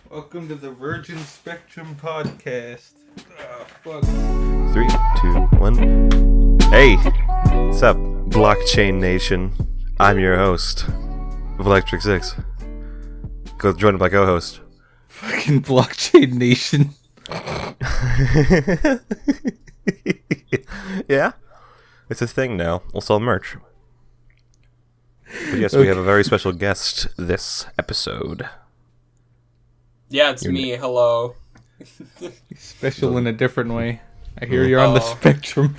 Welcome to the Virgin Spectrum podcast. Fuck. 3, 2, 1. Hey, what's up, Blockchain Nation? I'm your host, Electric Six. Joined by co-host. Fucking Blockchain Nation. Yeah, it's a thing now. We'll sell merch. But yes, we have a very special guest this episode. Yeah, it's me. Hello. Special in a different way. I hear you're on the spectrum.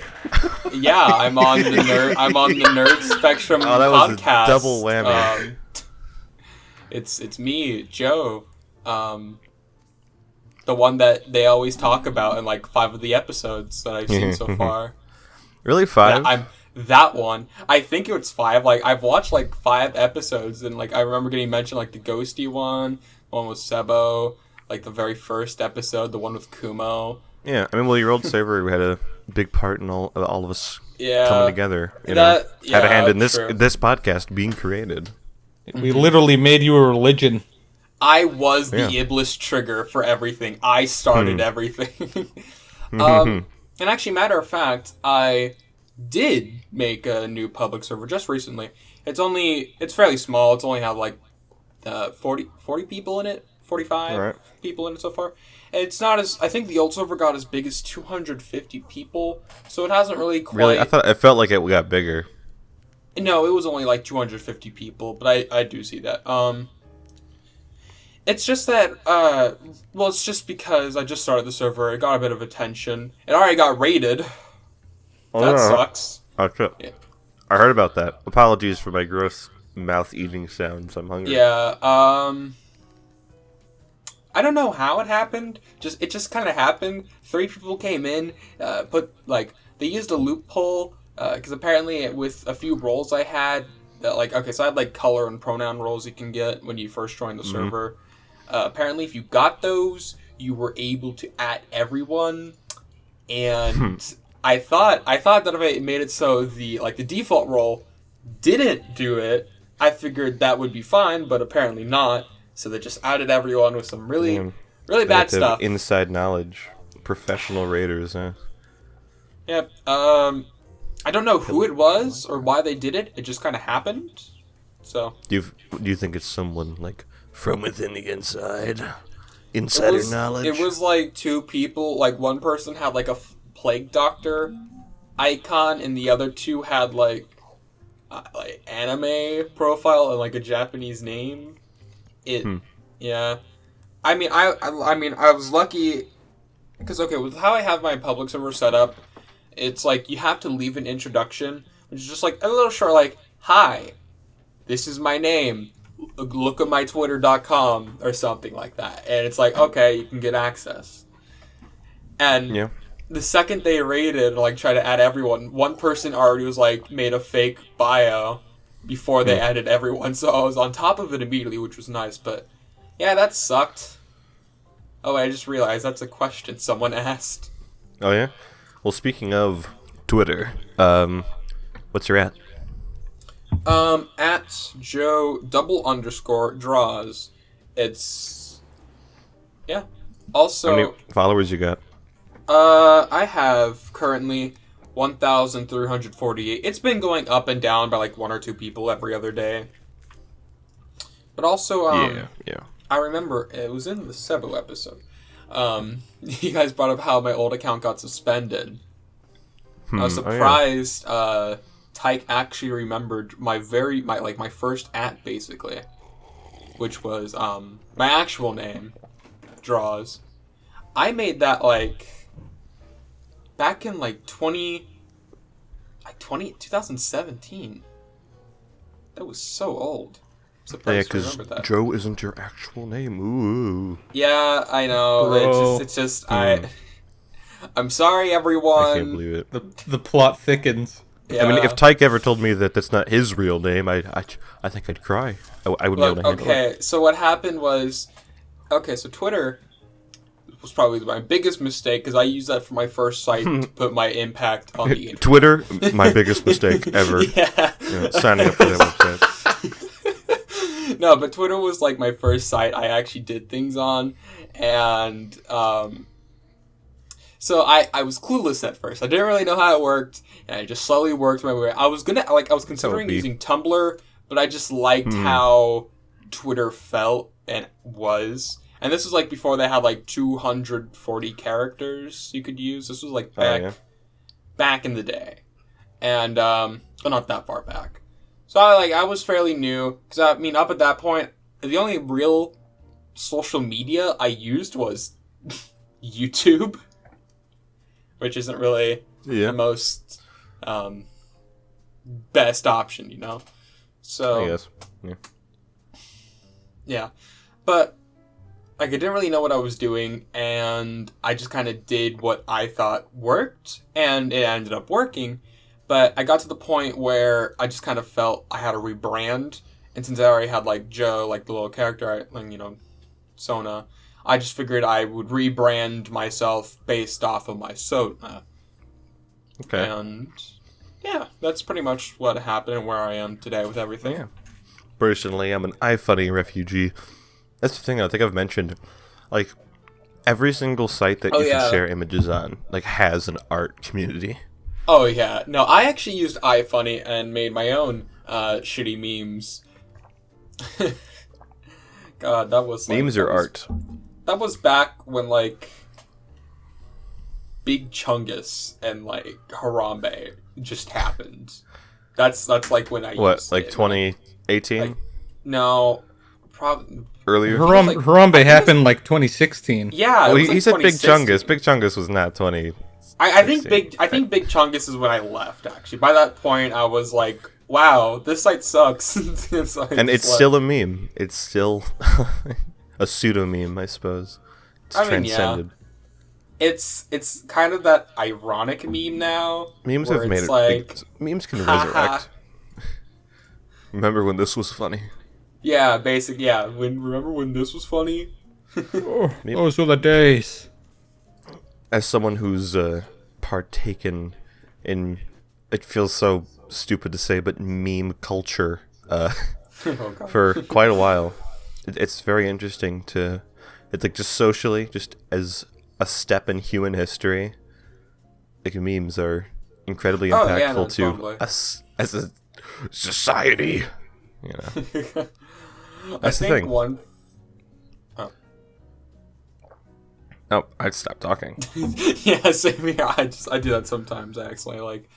Yeah, I'm on the nerd spectrum Oh, that was podcast. a double whammy. It's me, Joe. The one that they always talk about in like 5 of the episodes that I've seen so far. Really, 5? Yeah, I'm that one. I think it's 5. Like I've watched like 5 episodes, and like I remember getting mentioned like the ghosty one with Sebo, like the very first episode, the one with Kumo. Yeah, I mean, well, your old server had a big part in all of us Yeah, coming together. Had a hand in this podcast being created. We literally made you a religion. I was the Iblis trigger for everything. I started everything. And actually, matter of fact, I did make a new public server just recently. It's fairly small. It's only have like 40 people in it, 45 people in it so far. And it's not as, I think the old server got as big as 250 people, so it hasn't really quite... Really? I felt like it got bigger. No, it was only like 250 people, but I do see that. It's just that, it's just because I just started the server, it got a bit of attention. It already got raided. That sucks. Oh, shit. Yeah. I heard about that. Apologies for my gross mouth-eating sounds. I'm hungry. Yeah, I don't know how it happened. It just kind of happened. 3 people came in, they used a loophole, because apparently with a few roles I had, so I had like color and pronoun roles you can get when you first join the server. Apparently if you got those, you were able to @, everyone, and I thought that if I made it so the default role didn't do it, I figured that would be fine, but apparently not. So they just outed everyone with some really bad stuff. Inside knowledge. Professional raiders, huh? Yep. I don't know who it was or why they did it. It just kind of happened. So. Do you think it's someone like from within the inside? Insider knowledge? It was like 2 people. Like one person had like a plague doctor icon, and the other 2 had like anime profile and like a Japanese name. Yeah. I mean, I was lucky because with how I have my public server set up, it's like you have to leave an introduction, which is just like a little short, like, "Hi, this is my name. Look at my twitter.com" or something like that. And it's like, okay, you can get access. And the second they raided, try to add everyone, one person already was made a fake bio before they added everyone, so I was on top of it immediately, which was nice, but yeah, that sucked. Oh, I just realized that's a question someone asked. Oh, yeah? Well, speaking of Twitter, what's your @? @Joe_draws. It's... Yeah. Also... How many followers you got? I have currently 1,348. It's been going up and down by 1 or 2 people every other day. But also, I remember it was in the Sebo episode. You guys brought up how my old account got suspended. I was surprised. Tyc actually remembered my first @ basically, which was my actual name, Draws. I made that back in 2017. That was so old. Yeah, because Joe isn't your actual name. Ooh. Yeah, I know. Bro. It's just I'm sorry, everyone. I can't believe it. The plot thickens. Yeah. I mean, if Tyc ever told me that that's not his real name, I think I'd cry. I wouldn't be able to handle it. Okay, so what happened was, so Twitter was probably my biggest mistake because I used that for my first site to put my impact on the internet. Twitter, my biggest mistake ever. Yeah. Signing up for that website. No, but Twitter was like my first site I actually did things on, and so I was clueless at first. I didn't really know how it worked, and I just slowly worked my way. I was considering using Tumblr, but I just liked how Twitter felt and was. And this was like before they had like 240 characters you could use. This was like back in the day, and well, not that far back. So I was fairly new, because I mean, up at that point, the only real social media I used was YouTube, which isn't really the most best option, you know? So, I guess. Yeah. But, like, I didn't really know what I was doing, and I just kind of did what I thought worked, and it ended up working. But I got to the point where I just kind of felt I had to rebrand, and since I already had, like, Joe, like, the little character, you know, Sona, I just figured I would rebrand myself based off of my Sona. Okay. And, yeah, that's pretty much what happened and where I am today with everything. Yeah. Personally, I'm an iFunny refugee. That's the thing I think I've mentioned. Like, every single site that you can share images on, like, has an art community. Oh, yeah. No, I actually used iFunny and made my own shitty memes. God, that was like... Memes are art. That was back when, like, Big Chungus and, like, Harambe just happened. That's like when I used What, like it. 2018? Like, no, probably... Earlier? Harambe happened like 2016. Yeah, well, it was he like said Big 2016. Chungus. Big Chungus was not 20. I think Big Chungus is when I left, actually. By that point, I was like, wow, this site sucks. So and it's still a meme. It's still a pseudo-meme, I suppose. It's transcended. Yeah. It's kind of that ironic meme now. Memes have made it... like, memes can resurrect. Remember when this was funny? Yeah, basically, yeah. Remember when this was funny? Those were the days. As someone who's partaken in, it feels so stupid to say, but meme culture for quite a while, it's very interesting to, it's like just socially, just as a step in human history, like memes are incredibly impactful to us as a society. You know, that's the thing. Oh, I'd stop talking. Yeah, same here. I do that sometimes. I accidentally like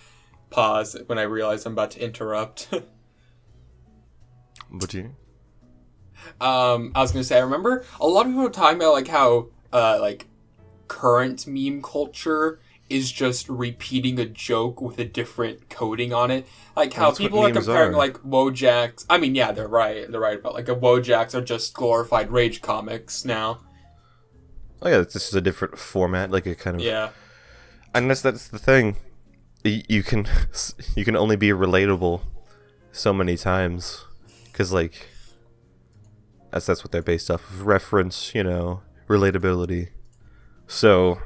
pause when I realize I'm about to interrupt. Would you? I was gonna say, I remember a lot of people were talking about like how like current meme culture is just repeating a joke with a different coding on it. Like how people are comparing like Wojaks. I mean, yeah, they're right. They're right about like Wojaks are just glorified rage comics now. Oh yeah, this is a different format, like a kind of... Yeah. And that's the thing. You can only be relatable so many times. Because, like, that's what they're based off of. Reference, you know, relatability. So,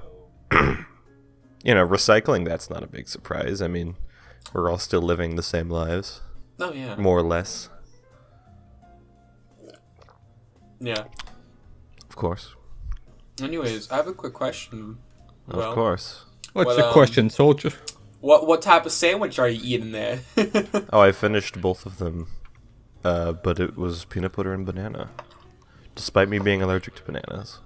you know, recycling, that's not a big surprise. I mean, we're all still living the same lives. Oh, yeah. More or less. Yeah. Of course. Anyways, I have a quick question. Of course. What's your question, soldier? What type of sandwich are you eating there? Oh, I finished both of them. But it was peanut butter and banana. Despite me being allergic to bananas.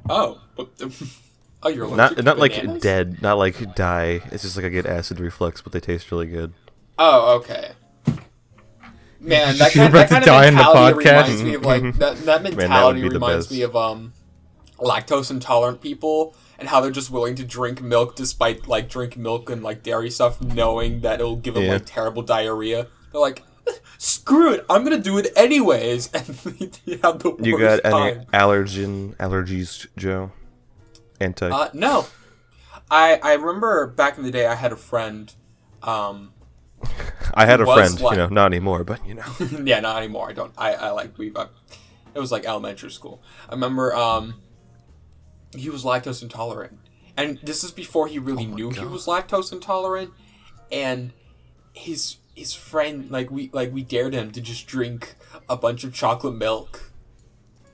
Oh. Oh, you're allergic to not bananas? Like dead, not like die. It's just like I get acid reflux, but they taste really good. Oh, okay. Man, that You're kind about to of die in the mentality podcast. reminds me of like that mentality reminds me of lactose intolerant people and how they're just willing to drink milk despite like drinking milk and like dairy stuff, knowing that it'll give them like terrible diarrhea. They're like, screw it, I'm gonna do it anyways, and you have the worst You got time. any allergies, Joe? No. I remember back in the day I had a friend. I had a friend, you know, not anymore, but you know. Yeah, not anymore. I don't. I like it was like elementary school. I remember he was lactose intolerant, and this is before he really knew he was lactose intolerant, and his his friend, we dared him to just drink a bunch of chocolate milk,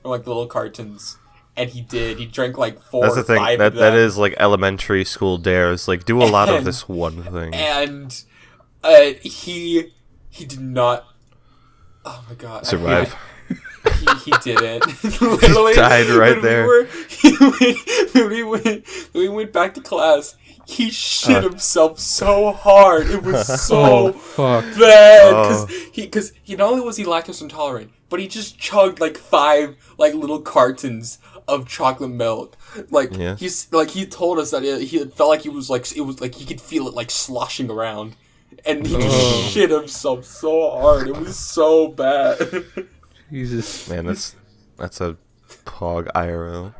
or like little cartons, and he did. He drank like 4 That's the or thing. 5 That of them. that is like elementary school dares. Like, do a lot of this one thing. And he did not. Oh my god! Survive. He didn't. Literally died right there. When we went back to class, he shit himself so hard. It was so fuck. bad because he not only was he lactose intolerant, but he just chugged like 5 like little cartons of chocolate milk. Like he told us that he felt like it was like he could feel it like sloshing around, and he just shit himself so hard. It was so bad. Jesus. Man, that's a pog IRL.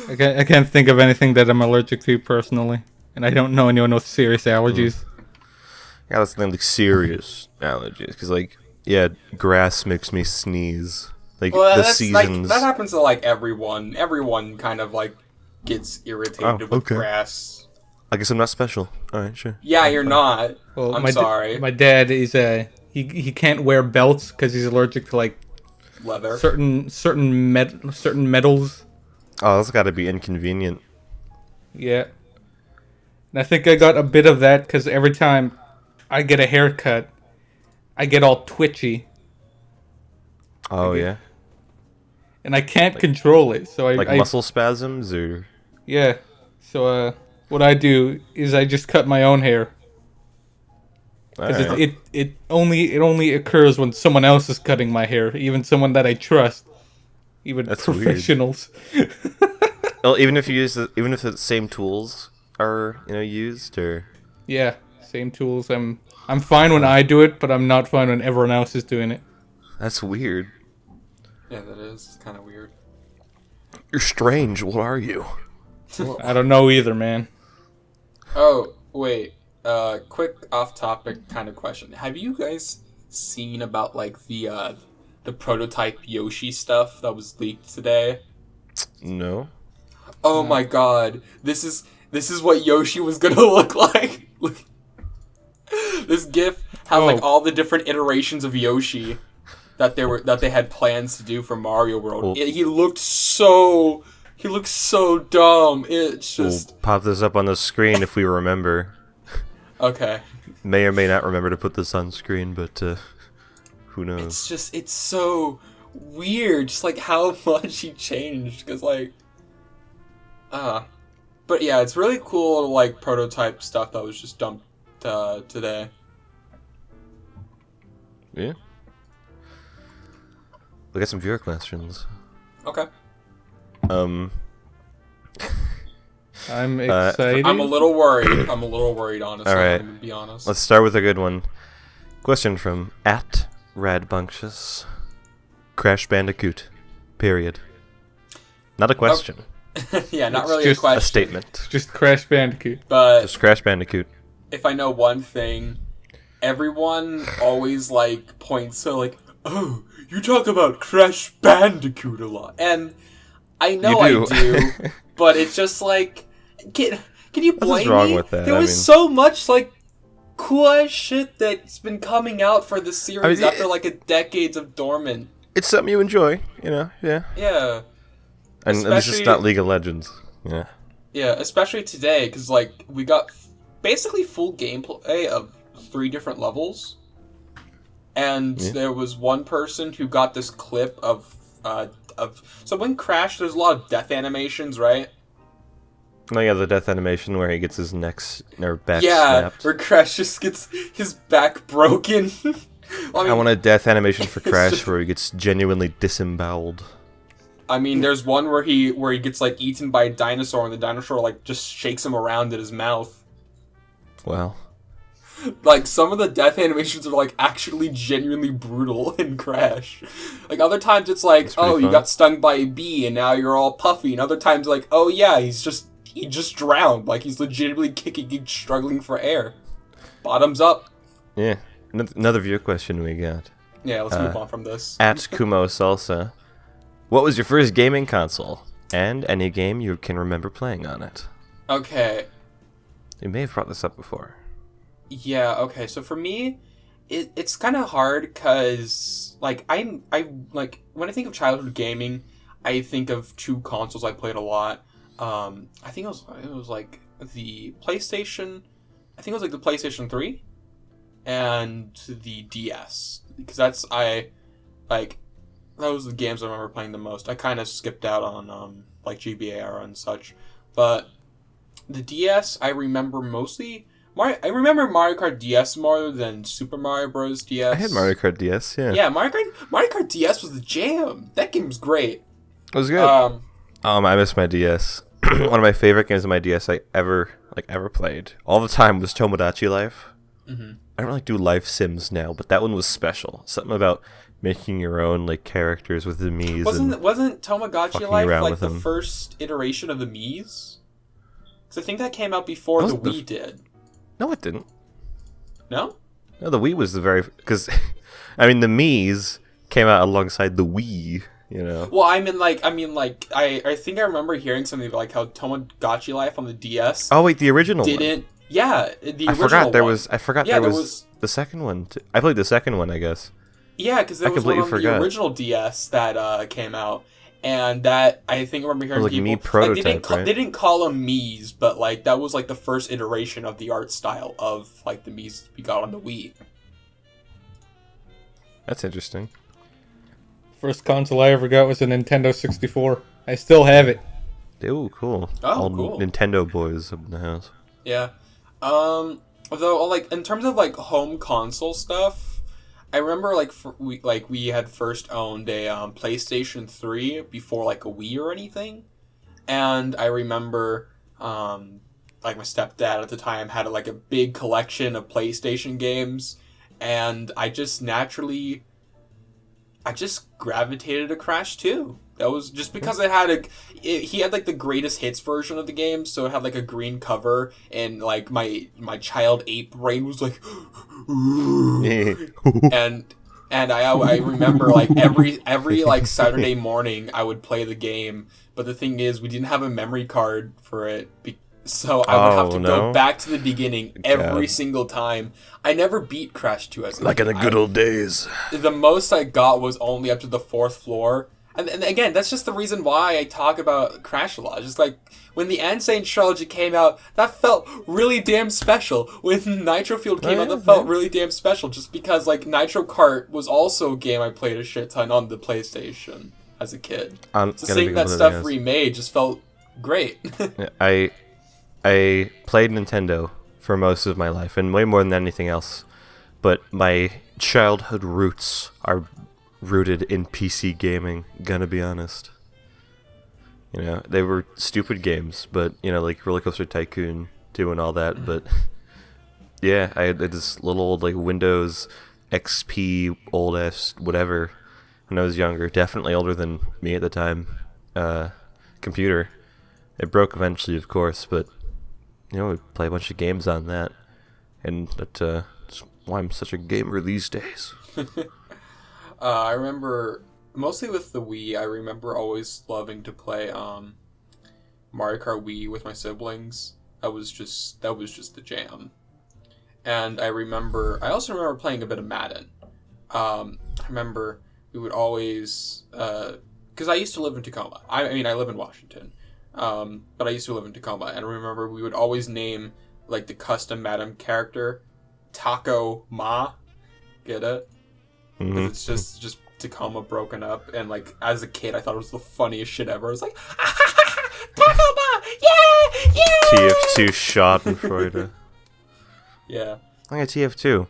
I can't think of anything that I'm allergic to personally, and I don't know anyone with serious allergies. Yeah, that's the thing, like serious allergies. Because, like, yeah, grass makes me sneeze. Like, the seasons. Like, that happens to, like, everyone. Everyone kind of, like, gets irritated with grass. I guess I'm not special. Alright, sure. Yeah, you're not. Well, I'm sorry. My dad is he can't wear belts because he's allergic to, like, leather. Certain metals. Oh, that's got to be inconvenient. Yeah. And I think I got a bit of that because every time I get a haircut, I get all twitchy. Oh, yeah? And I can't control it, so I muscle spasms, or? Yeah. So, what I do is I just cut my own hair. Because it only occurs when someone else is cutting my hair, even someone that I trust, even That's professionals. Well, even if the same tools are used, or yeah, same tools. I'm fine when I do it, but I'm not fine when everyone else is doing it. That's weird. Yeah, that is kind of weird. You're strange. What are you? I don't know either, man. Oh wait. Quick off-topic kind of question. Have you guys seen about like the prototype Yoshi stuff that was leaked today? No. Oh my god. This is what Yoshi was gonna look like. This GIF had like all the different iterations of Yoshi that they had plans to do for Mario World. He looked so dumb. It's just We'll pop this up on the screen if we remember. Okay. May or may not remember to put this on screen, but who knows? It's so weird, just like how much he changed, because like, but yeah, it's really cool, like, prototype stuff that was just dumped today. Yeah. We got some viewer questions. Okay. I'm excited. I'm a little worried. Honestly. All right. I'm gonna be honest. Let's start with a good one. Question from @Radbunctious. Crash Bandicoot. Period. Not a question. Yeah, not really just a question. A statement. Just Crash Bandicoot. But Just Crash Bandicoot. if I know one thing, everyone always like points to like, oh, you talk about Crash Bandicoot a lot, and I know You I do. do, but it's just like, can you blame What's wrong me? with that? There was so much like cool ass shit that's been coming out for the series after like a decades of dormant. It's something you enjoy, yeah. Yeah. And at least it's not League of Legends. Yeah. Yeah, especially today, because like we got basically full gameplay of 3 different levels, and there was one person who got this clip of so when Crash, there's a lot of death animations, right? Oh yeah, the death animation where he gets his back snapped. Where Crash just gets his back broken. I want a death animation for Crash where he gets genuinely disemboweled. I mean, there's one where he gets like eaten by a dinosaur, and the dinosaur like just shakes him around in his mouth. Well, like some of the death animations are like actually genuinely brutal in Crash. Like other times it's like, oh, you got stung by a bee and now you're all puffy, and other times like, oh yeah, he just drowned, like he's legitimately kicking and struggling for air. Bottoms up. yeah. Another viewer question we got. Yeah, let's move on from this. @Kumo Salsa. What was your first gaming console? And any game you can remember playing on it? Okay. You may have brought this up before. Yeah, okay. So for me, it's kind of hard because like I like when I think of childhood gaming, I think of two consoles I played a lot. I think it was like the PlayStation. I think it was like the PlayStation 3 and the DS because I like those are the games I remember playing the most. I kind of skipped out on like GBAR and such, but the DS I remember mostly. I remember Mario Kart DS more than Super Mario Bros. DS. I had Mario Kart DS, yeah. Yeah, Mario Kart DS was the jam. That game was great. It was good. I miss my DS. One of my favorite games on my DS I ever played all the time was Tomodachi Life. Mm-hmm. I don't like do life sims now, but that one was special. Something about making your own like characters with the Mii's. Wasn't Tamagotchi Life like the them. first iteration of the Mii's? Because I think that came out before the Wii did. No, it didn't. No? No, the Wii was the very because, I mean, the Mii's came out alongside the Wii. You know. Well, I think I remember hearing something about like how Tamagotchi Life on the DS. Oh wait, the original didn't. One. Yeah, the original. I forgot there was the second one. I played the second one, I guess. Yeah, because there was one on the original DS that came out, and that I think I remember hearing like people Mii prototype, right? They didn't call them Mii's, but like that was like the first iteration of the art style of like the Mii's we got on the Wii. That's interesting. First console I ever got was a Nintendo 64. I still have it. Oh, cool. Oh, all cool. Nintendo boys up in the house. Yeah. Although like in terms of like home console stuff, I remember like we had first owned a PlayStation 3 before like a Wii or anything, and I remember like my stepdad at the time had like a big collection of PlayStation games, and I just gravitated to Crash 2. That was just because he had like the greatest hits version of the game, so it had like a green cover, and like my child ape brain was like, and I remember like every like Saturday morning I would play the game, but the thing is we didn't have a memory card for it. So I would have to go back to the beginning every single time. I never beat Crash 2 as a like kid. in the good old days. The most I got was only up to the 4th floor. And again, that's just the reason why I talk about Crash a lot. Just like, when the Insane trilogy came out, that felt really damn special. When Nitro Fueled came out, that felt really damn special. Just because, like, Nitro Kart was also a game I played a shit ton on the PlayStation as a kid. So seeing that stuff remade just felt great. I played Nintendo for most of my life, and way more than anything else. But my childhood roots are rooted in PC gaming, gonna be honest. You know, they were stupid games, but, you know, like Roller Coaster Tycoon 2 and all that, but yeah, I had this little old, like, Windows XP, old-ass, whatever, when I was younger, definitely older than me at the time, computer. It broke eventually, of course, but, you know, we'd play a bunch of games on that, and that's why I'm such a gamer these days. I remember, mostly with the Wii, I remember always loving to play Mario Kart Wii with my siblings. That was just the jam. And I also remember playing a bit of Madden. I remember we would always, because I used to live in Tacoma. I live in Washington. But I used to live in Tacoma, and I remember we would always name, like, the custom Madden character Taco Ma. Get it? Because it's just Tacoma broken up, and like as a kid, I thought it was the funniest shit ever. I was like, Tacoma, yeah. TF2 Schadenfreude. Yeah. I got TF2.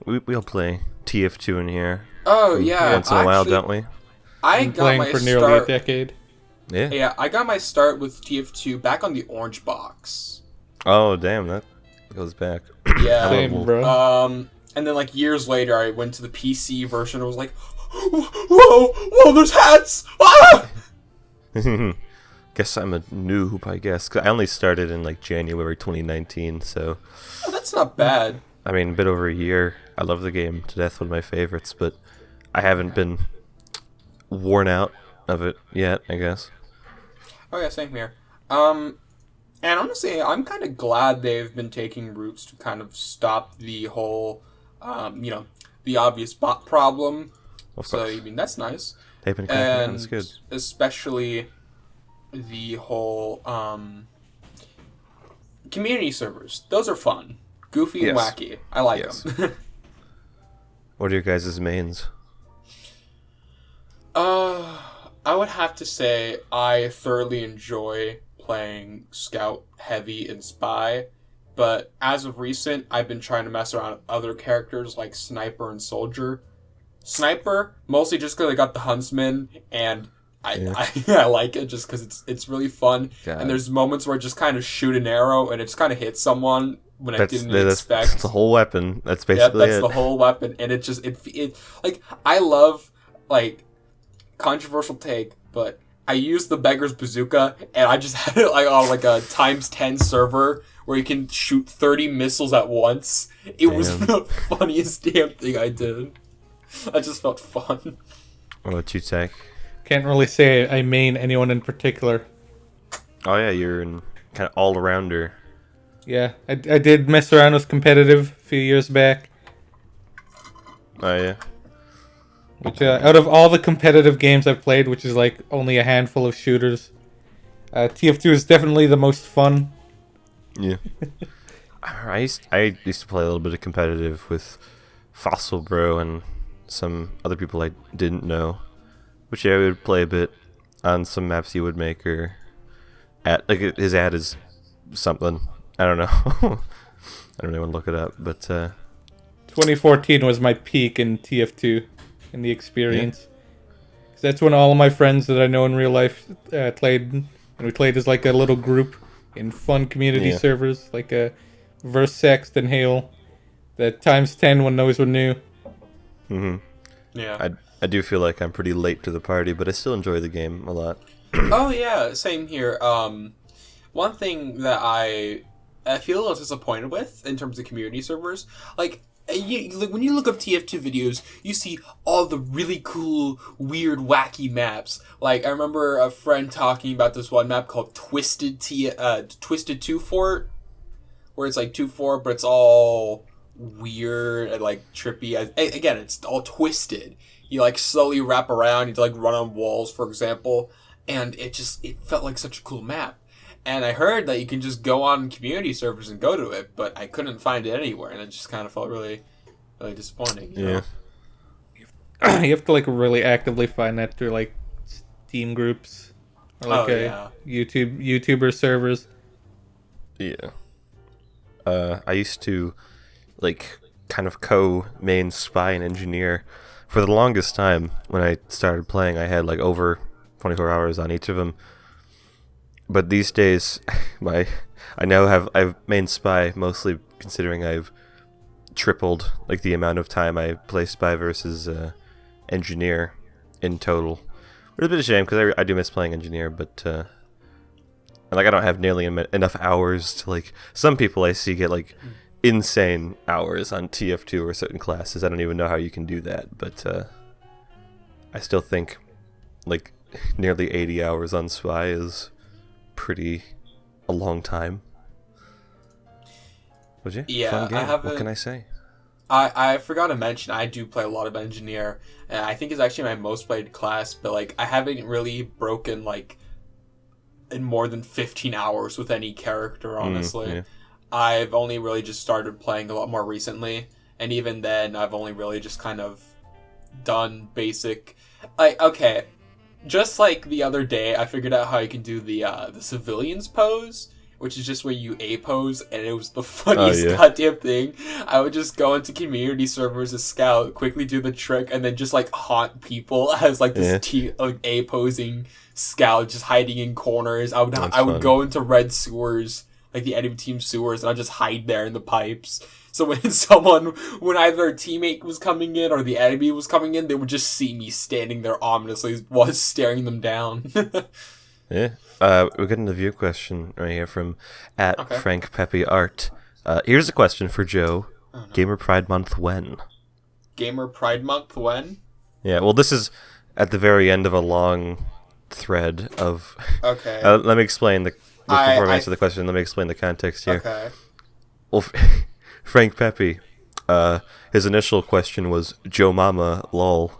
We'll play TF2 in here. Oh yeah. Once in a while, don't we? I got playing my for nearly a decade. Yeah. Yeah, I got my start with TF2 back on the orange box. Oh damn, that goes back. Yeah. Same, bro. And then, like, years later, I went to the PC version and was like, whoa, there's hats! Ah! Guess I'm a noob, I guess. 'Cause I only started in, like, January 2019, so... Oh, that's not bad. I mean, a bit over a year. I love the game to death, one of my favorites, but I haven't been worn out of it yet, I guess. Oh, yeah, same here. And honestly, I'm kind of glad they've been taking routes to kind of stop the whole, the obvious bot problem. Of So, course. I mean, that's nice. They've been cracking down. That's And good. especially the whole community servers. Those are fun. Goofy and Yes. wacky. I like Yes. them. What are your guys' mains? I would have to say I thoroughly enjoy playing Scout, Heavy, and Spy, but as of recent, I've been trying to mess around with other characters like Sniper and Soldier. Sniper, mostly just because I got the Huntsman, and I like it just because it's really fun. God. And there's moments where I just kind of shoot an arrow and it just kind of hits someone when I didn't That's expect. the whole weapon. That's Yeah, basically that's it. the whole weapon, and it like I love like controversial take, but I used the beggar's bazooka, and I just had it like on like a ×10 server where you can shoot 30 missiles at once. It was Damn. the funniest damn thing I did. I just felt fun. What about you, Tyc? Can't really say I main anyone in particular. Oh yeah, you're in kind of all-arounder. Yeah, I did mess around with competitive a few years back. Oh yeah. Which, out of all the competitive games I've played, which is like only a handful of shooters, TF2 is definitely the most fun. Yeah. I used to play a little bit of competitive with Fossil Bro and some other people I didn't know. Which yeah, we would play a bit on some maps he would make, or his ad is something. I don't know. I don't really want to look it up, but 2014 was my peak in TF2 in the experience. 'Cause that's when all of my friends that I know in real life played, and we played as like a little group in fun community servers, like a Versext and Hail, the ×10 when those were new. Yeah. I do feel like I'm pretty late to the party, but I still enjoy the game a lot. Oh yeah, same here. One thing that I feel a little disappointed with in terms of community servers, like when you look up TF2 videos, you see all the really cool, weird, wacky maps. Like I remember a friend talking about this one map called Twisted 2 Fort, where it's like 2 Fort, but it's all weird and like trippy. Again, it's all twisted. You like slowly wrap around. You like run on walls, for example, and it felt like such a cool map. And I heard that you can just go on community servers and go to it, but I couldn't find it anywhere, and it just kind of felt really, really disappointing. You know? You have to like really actively find that through like Steam groups or like YouTuber servers. Yeah. I used to like kind of co-main Spy and Engineer for the longest time. When I started playing, I had like over 24 hours on each of them. But these days, I've main Spy, mostly considering I've tripled like the amount of time I play Spy versus Engineer in total. It's a bit of a shame because I do miss playing Engineer, but like I don't have nearly enough hours to like some people I see get like insane hours on TF2 or certain classes. I don't even know how you can do that, but I still think like nearly 80 hours on Spy is pretty a long time. Was you? Yeah, Fun game. I haven't. What can I say? I forgot to mention I do play a lot of Engineer, and I think it's actually my most played class. But like I haven't really broken like in more than 15 hours with any character. Honestly, Yeah. I've only really just started playing a lot more recently, and even then I've only really just kind of done basic. Like okay. Just like the other day, I figured out how you can do the civilians pose, which is just where you A pose, and it was the funniest goddamn thing. I would just go into community servers as Scout, quickly do the trick, and then just like haunt people as like this A posing Scout, just hiding in corners. I would go into red sewers, like the enemy team sewers, and I'd just hide there in the pipes. So when either a teammate was coming in or the enemy was coming in, they would just see me standing there ominously while staring them down. Yeah. We're getting a view question right here from Frank Pepe Art. Here's a question for Joe. Oh, no. Gamer Pride Month when? Gamer Pride Month when? Yeah, well this is at the very end of a long thread of... Okay. Let me explain. before I answer the question, let me explain the context here. Okay. Well, Frank Pepe, his initial question was Joe Mama, lol.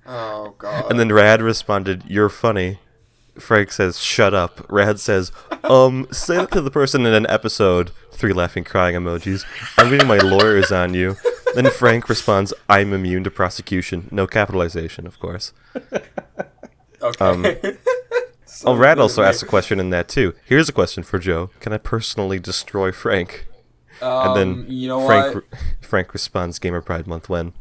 Oh god. And then Rad responded, "You're funny." Frank says, "Shut up." Rad says, say that to the person in an episode. 3 laughing crying emojis. "I'm getting my lawyers on you." Then Frank responds, "I'm immune to prosecution." No capitalization, of course. Okay. Rad also asked a question in that too. Here's a question for Joe. Can I personally destroy Frank? And then you know what? Frank responds, Gamer Pride Month when?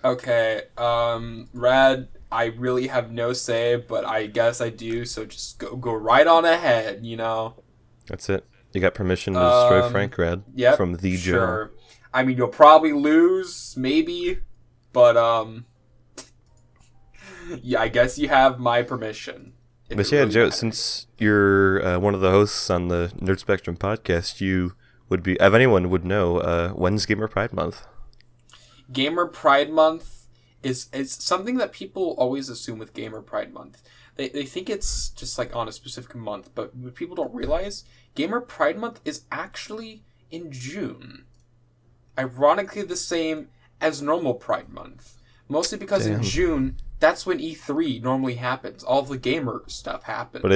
Okay, Rad, I really have no say, but I guess I do, so just go right on ahead, you know? That's it. You got permission to destroy Frank, Rad? Yep, from the sure. Joe. I mean, you'll probably lose, maybe, but, yeah, I guess you have my permission. But yeah, Joe, since you're one of the hosts on the Nerd Spectrum podcast, you would be, if anyone would know, when's Gamer Pride Month? Gamer Pride Month is something that people always assume with Gamer Pride Month. They think it's just like on a specific month, but what people don't realize, Gamer Pride Month is actually in June. Ironically the same as normal Pride Month. Mostly because in June, that's when E3 normally happens. All the gamer stuff happens. But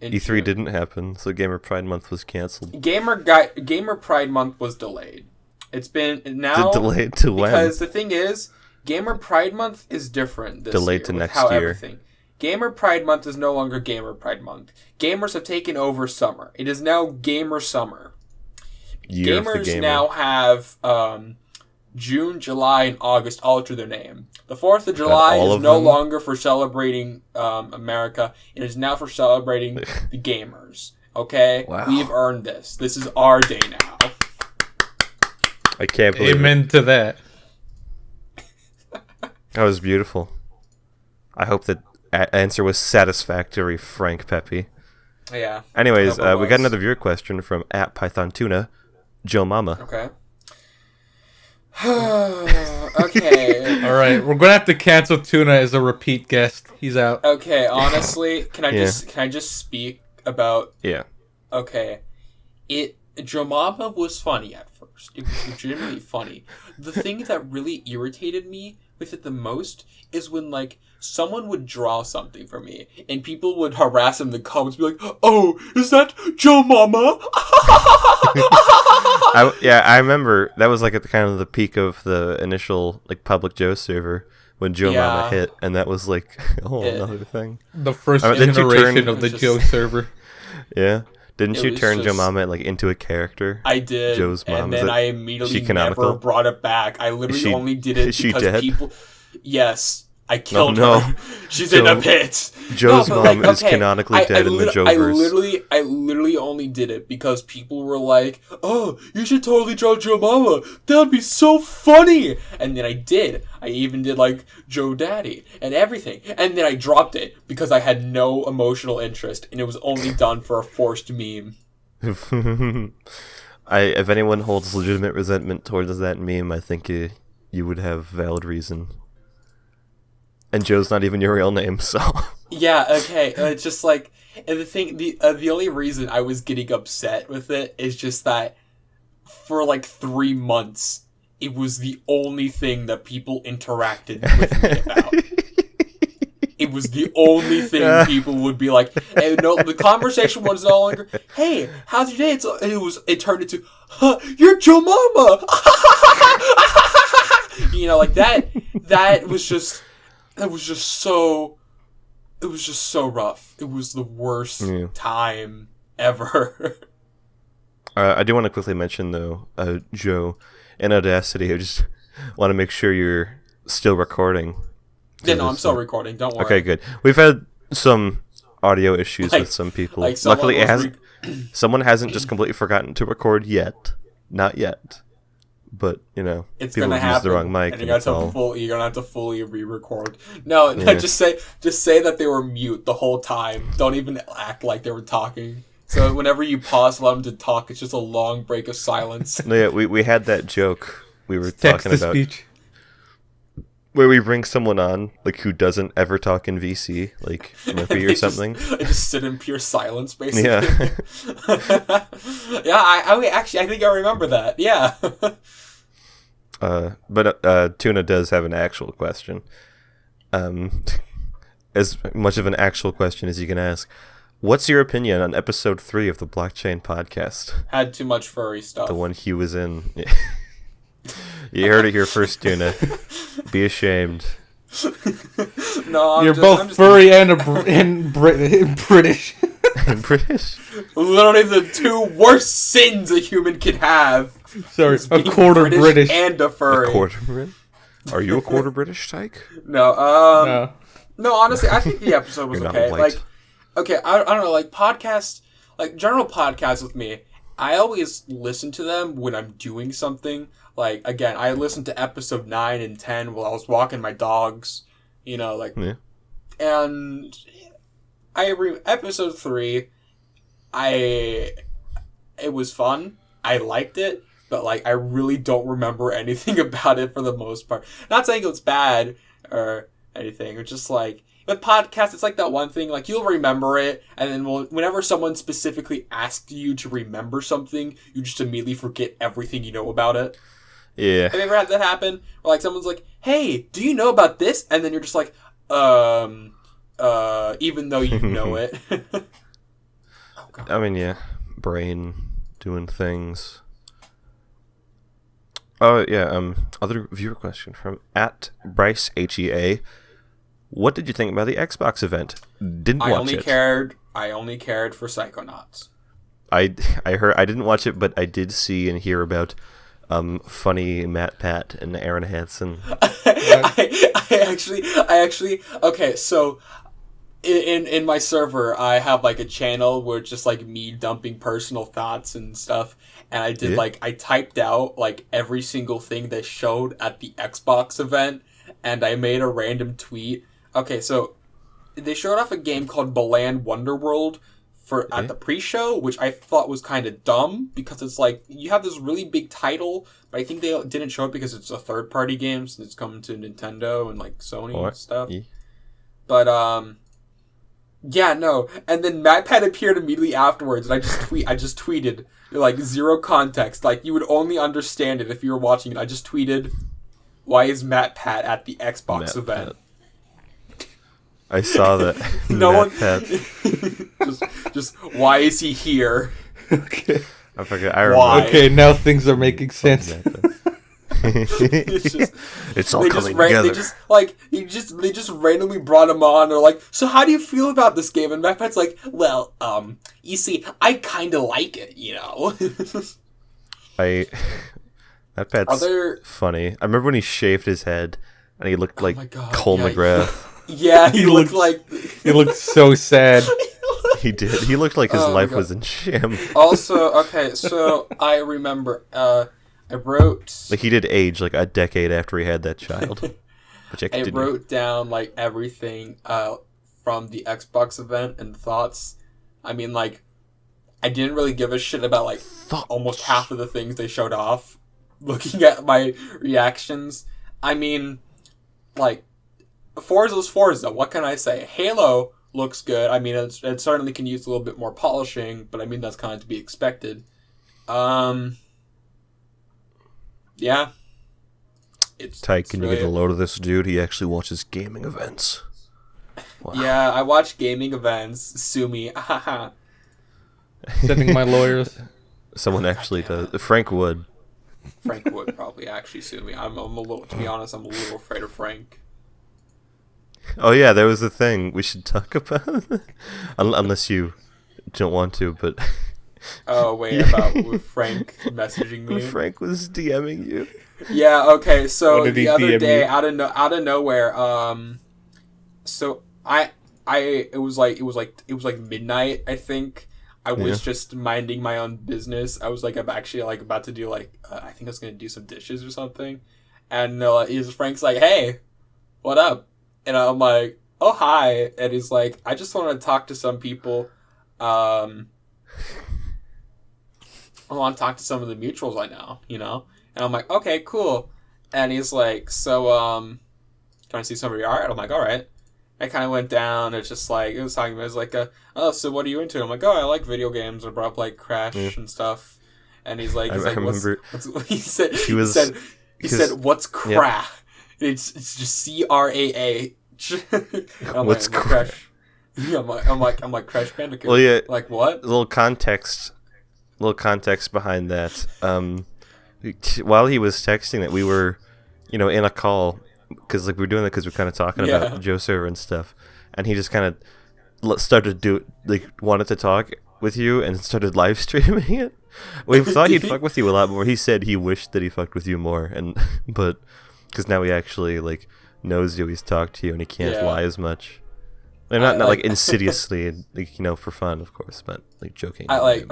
E3 didn't happen, so Gamer Pride Month was canceled. Gamer Pride Month was delayed. It's been now delayed to when? Because the thing is, Gamer Pride Month is different this delayed year to next how year. Everything. Gamer Pride Month is no longer Gamer Pride Month. Gamers have taken over summer. It is now Gamer Summer. Year Gamers now have June, July, and August all to their name. The 4th of July is no longer for celebrating America. It is now for celebrating the gamers. Okay? Wow. We've earned this. This is our day now. I can't believe Amen to that. That was beautiful. I hope that answer was satisfactory, Frank Pepe. Yeah. Anyways, we got another viewer question from @PythonTuna, Joe Mama. Okay. Okay. All right, we're gonna have to cancel Tuna as a repeat guest. He's out. Okay. Honestly, can I just speak about? Yeah. Okay. Joe Mama was funny at first. It was legitimately funny. The thing that really irritated me with it the most is when, like, someone would draw something for me, and people would harass him in the comments, be like, "Oh, is that Joe Mama?" I remember that was like at the kind of the peak of the initial like public Joe server when Joe Mama hit, and that was like another thing. The first iteration of the Joe server. Yeah. Didn't you turn just, Joe Mama like into a character? I did. Joe's mom. And then I immediately canonical? never brought it back. I literally only did it because dead? people... Yes. I killed no. her. She's in a pit. Joe's mom is canonically dead in the Joeverse. I literally only did it because people were like, "Oh, you should totally draw Joe Mama. That would be so funny." And then I did. I even did like Joe Daddy and everything. And then I dropped it because I had no emotional interest and it was only done for a forced meme. If anyone holds legitimate resentment towards that meme, I think you would have valid reason. And Joe's not even your real name, so... Yeah, okay, it's just like... And the only reason I was getting upset with it is just that for like 3 months, it was the only thing that people interacted with me about. It was the only thing people would be like, hey, no, the conversation was no longer, "Hey, how's your day?" It turned into, "You're Joe Mama!" You know, like that was just so rough. It was the worst time ever. I do want to quickly mention, though, Joe, in Audacity, I just want to make sure you're still recording. Yeah, no, I'm still recording. Don't worry. Okay, good. We've had some audio issues with some people. Luckily, someone hasn't just completely forgotten to record yet. Not yet. But, you know, it's people gonna use the wrong mic. And you're gonna have to fully re-record. No, just say that they were mute the whole time. Don't even act like they were talking. So whenever you pause, allow them to talk. It's just a long break of silence. No, yeah, we had that joke we were talking about. Text-to-speech. where we bring someone on like who doesn't ever talk in VC, like Murphy or something. They just sit in pure silence, basically. Yeah. Yeah, I think I remember that. Yeah. But Tuna does have an actual question. As much of an actual question as you can ask. What's your opinion on episode 3 of the Blockchain podcast? Had too much furry stuff. The one he was in. You heard it here first, Tuna. Be ashamed. No, I'm both furry and British. And British? Literally the two worst sins a human can have. Sorry, a quarter British and a furry. A quarter British? Are you a quarter British, Tyc? No, no, honestly, I think the episode was okay. White. Like, okay, I don't know, like podcasts, like general podcasts with me, I always listen to them when I'm doing something. Like, again, I listened to episode 9 and 10 while I was walking my dogs, you know, like, Yeah. And episode 3, it was fun. I liked it, but, like, I really don't remember anything about it for the most part. Not saying it was bad or anything, it's just, like, with podcasts, it's like that one thing, like, you'll remember it, and then whenever someone specifically asks you to remember something, you just immediately forget everything you know about it. Yeah. Have you ever had that happen? Where, like, someone's like, hey, do you know about this? And then you're just like, even though you know it. Oh, God. I mean, yeah. Brain doing things. Oh, yeah. Other viewer question from @BryceHEA. What did you think about the Xbox event? Didn't watch it. I only cared for Psychonauts. I heard. I didn't watch it, but I did see and hear about funny Matt Pat and Aaron Hansen. I actually okay, so in my server I have like a channel where it's just like me dumping personal thoughts and stuff, and I did I typed out like every single thing they showed at the Xbox event, and I made a random tweet. Okay, so they showed off a game called Balan Wonderworld at the pre-show, which I thought was kind of dumb, because it's like, you have this really big title, but I think they didn't show it because it's a third-party game, since it's coming to Nintendo and, like, Sony and stuff. Yeah. But, yeah, no. And then MatPat appeared immediately afterwards, and I just tweeted, like, zero context. Like, you would only understand it if you were watching it. I just tweeted, why is MatPat at the Xbox event? I saw that. No one. just why is he here? Okay. I forgot. I remember. Okay, now things are making sense. It's all coming together. They just randomly brought him on. They're like, so how do you feel about this game? And MatPat's like, well, you see, I kind of like it, you know. MatPat's funny. I remember when he shaved his head and he looked like Cole McGrath. Yeah, he looked like... He looked so sad. He did. He looked like his life was in sham. Also, okay, so I remember, I wrote... Like, he did age, like, a decade after he had that child. I wrote down, like, everything from the Xbox event and thoughts. I mean, like, I didn't really give a shit about, like, almost half of the things they showed off. Looking at my reactions. I mean, like... Forza's Forza, what can I say? Halo looks good. I mean, it certainly can use a little bit more polishing, but I mean, that's kind of to be expected. Yeah. Tyc, can you get a load of this dude? He actually watches gaming events. Wow. Yeah, I watch gaming events. Sue me. Sending my lawyers. Someone actually does. Frank would. Frank would probably actually sue me. I'm a little, to be honest, I'm a little afraid of Frank. Oh yeah, there was a thing we should talk about. Unless you don't want to, but... Oh, wait, about with Frank messaging me? Frank was DMing you. Yeah, okay, so the other day, out of nowhere, so it was like midnight, I think. I was just minding my own business. I was like, I'm actually like about to do like, I think I was going to do some dishes or something. And Frank's like, hey, what up? And I'm like, oh, hi. And he's like, I just want to talk to some people. I want to talk to some of the mutuals I know, you know? And I'm like, okay, cool. And he's like, so, can I see some of your art? I'm like, all right. I kind of went down. It's just like, it was talking about, it was like, oh, so what are you into? I'm like, oh, I like video games. I brought up like Crash and stuff. And he's like, I remember what's he said, he said, what's Crash? Yeah. It's just CRAA. What's Crash? Yeah, I'm like Crash Bandicoot. Well, yeah. Like what? A little context behind that. While he was texting that, we were, in a call, because like we were doing that because we were kind of talking about Joe Server and stuff, and he just kind of started wanted to talk with you and started live streaming it. We thought he'd fuck with you a lot more. He said he wished that he fucked with you more, but because now he actually like knows you, he's talked to you, and he can't lie as much. And not like insidiously, like, for fun, of course, but like joking. So like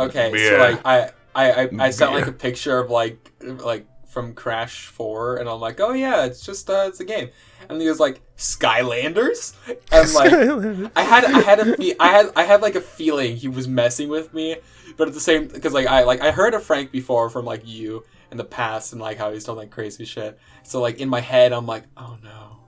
I sent like a picture of like from Crash 4, and I'm like, oh yeah, it's just it's a game, and he was like, Skylanders, and like Skylanders. I had like a feeling he was messing with me, but at the same, because like I heard of Frank before from like you in the past, and like how he's done like crazy shit, so like in my head I'm like, oh no,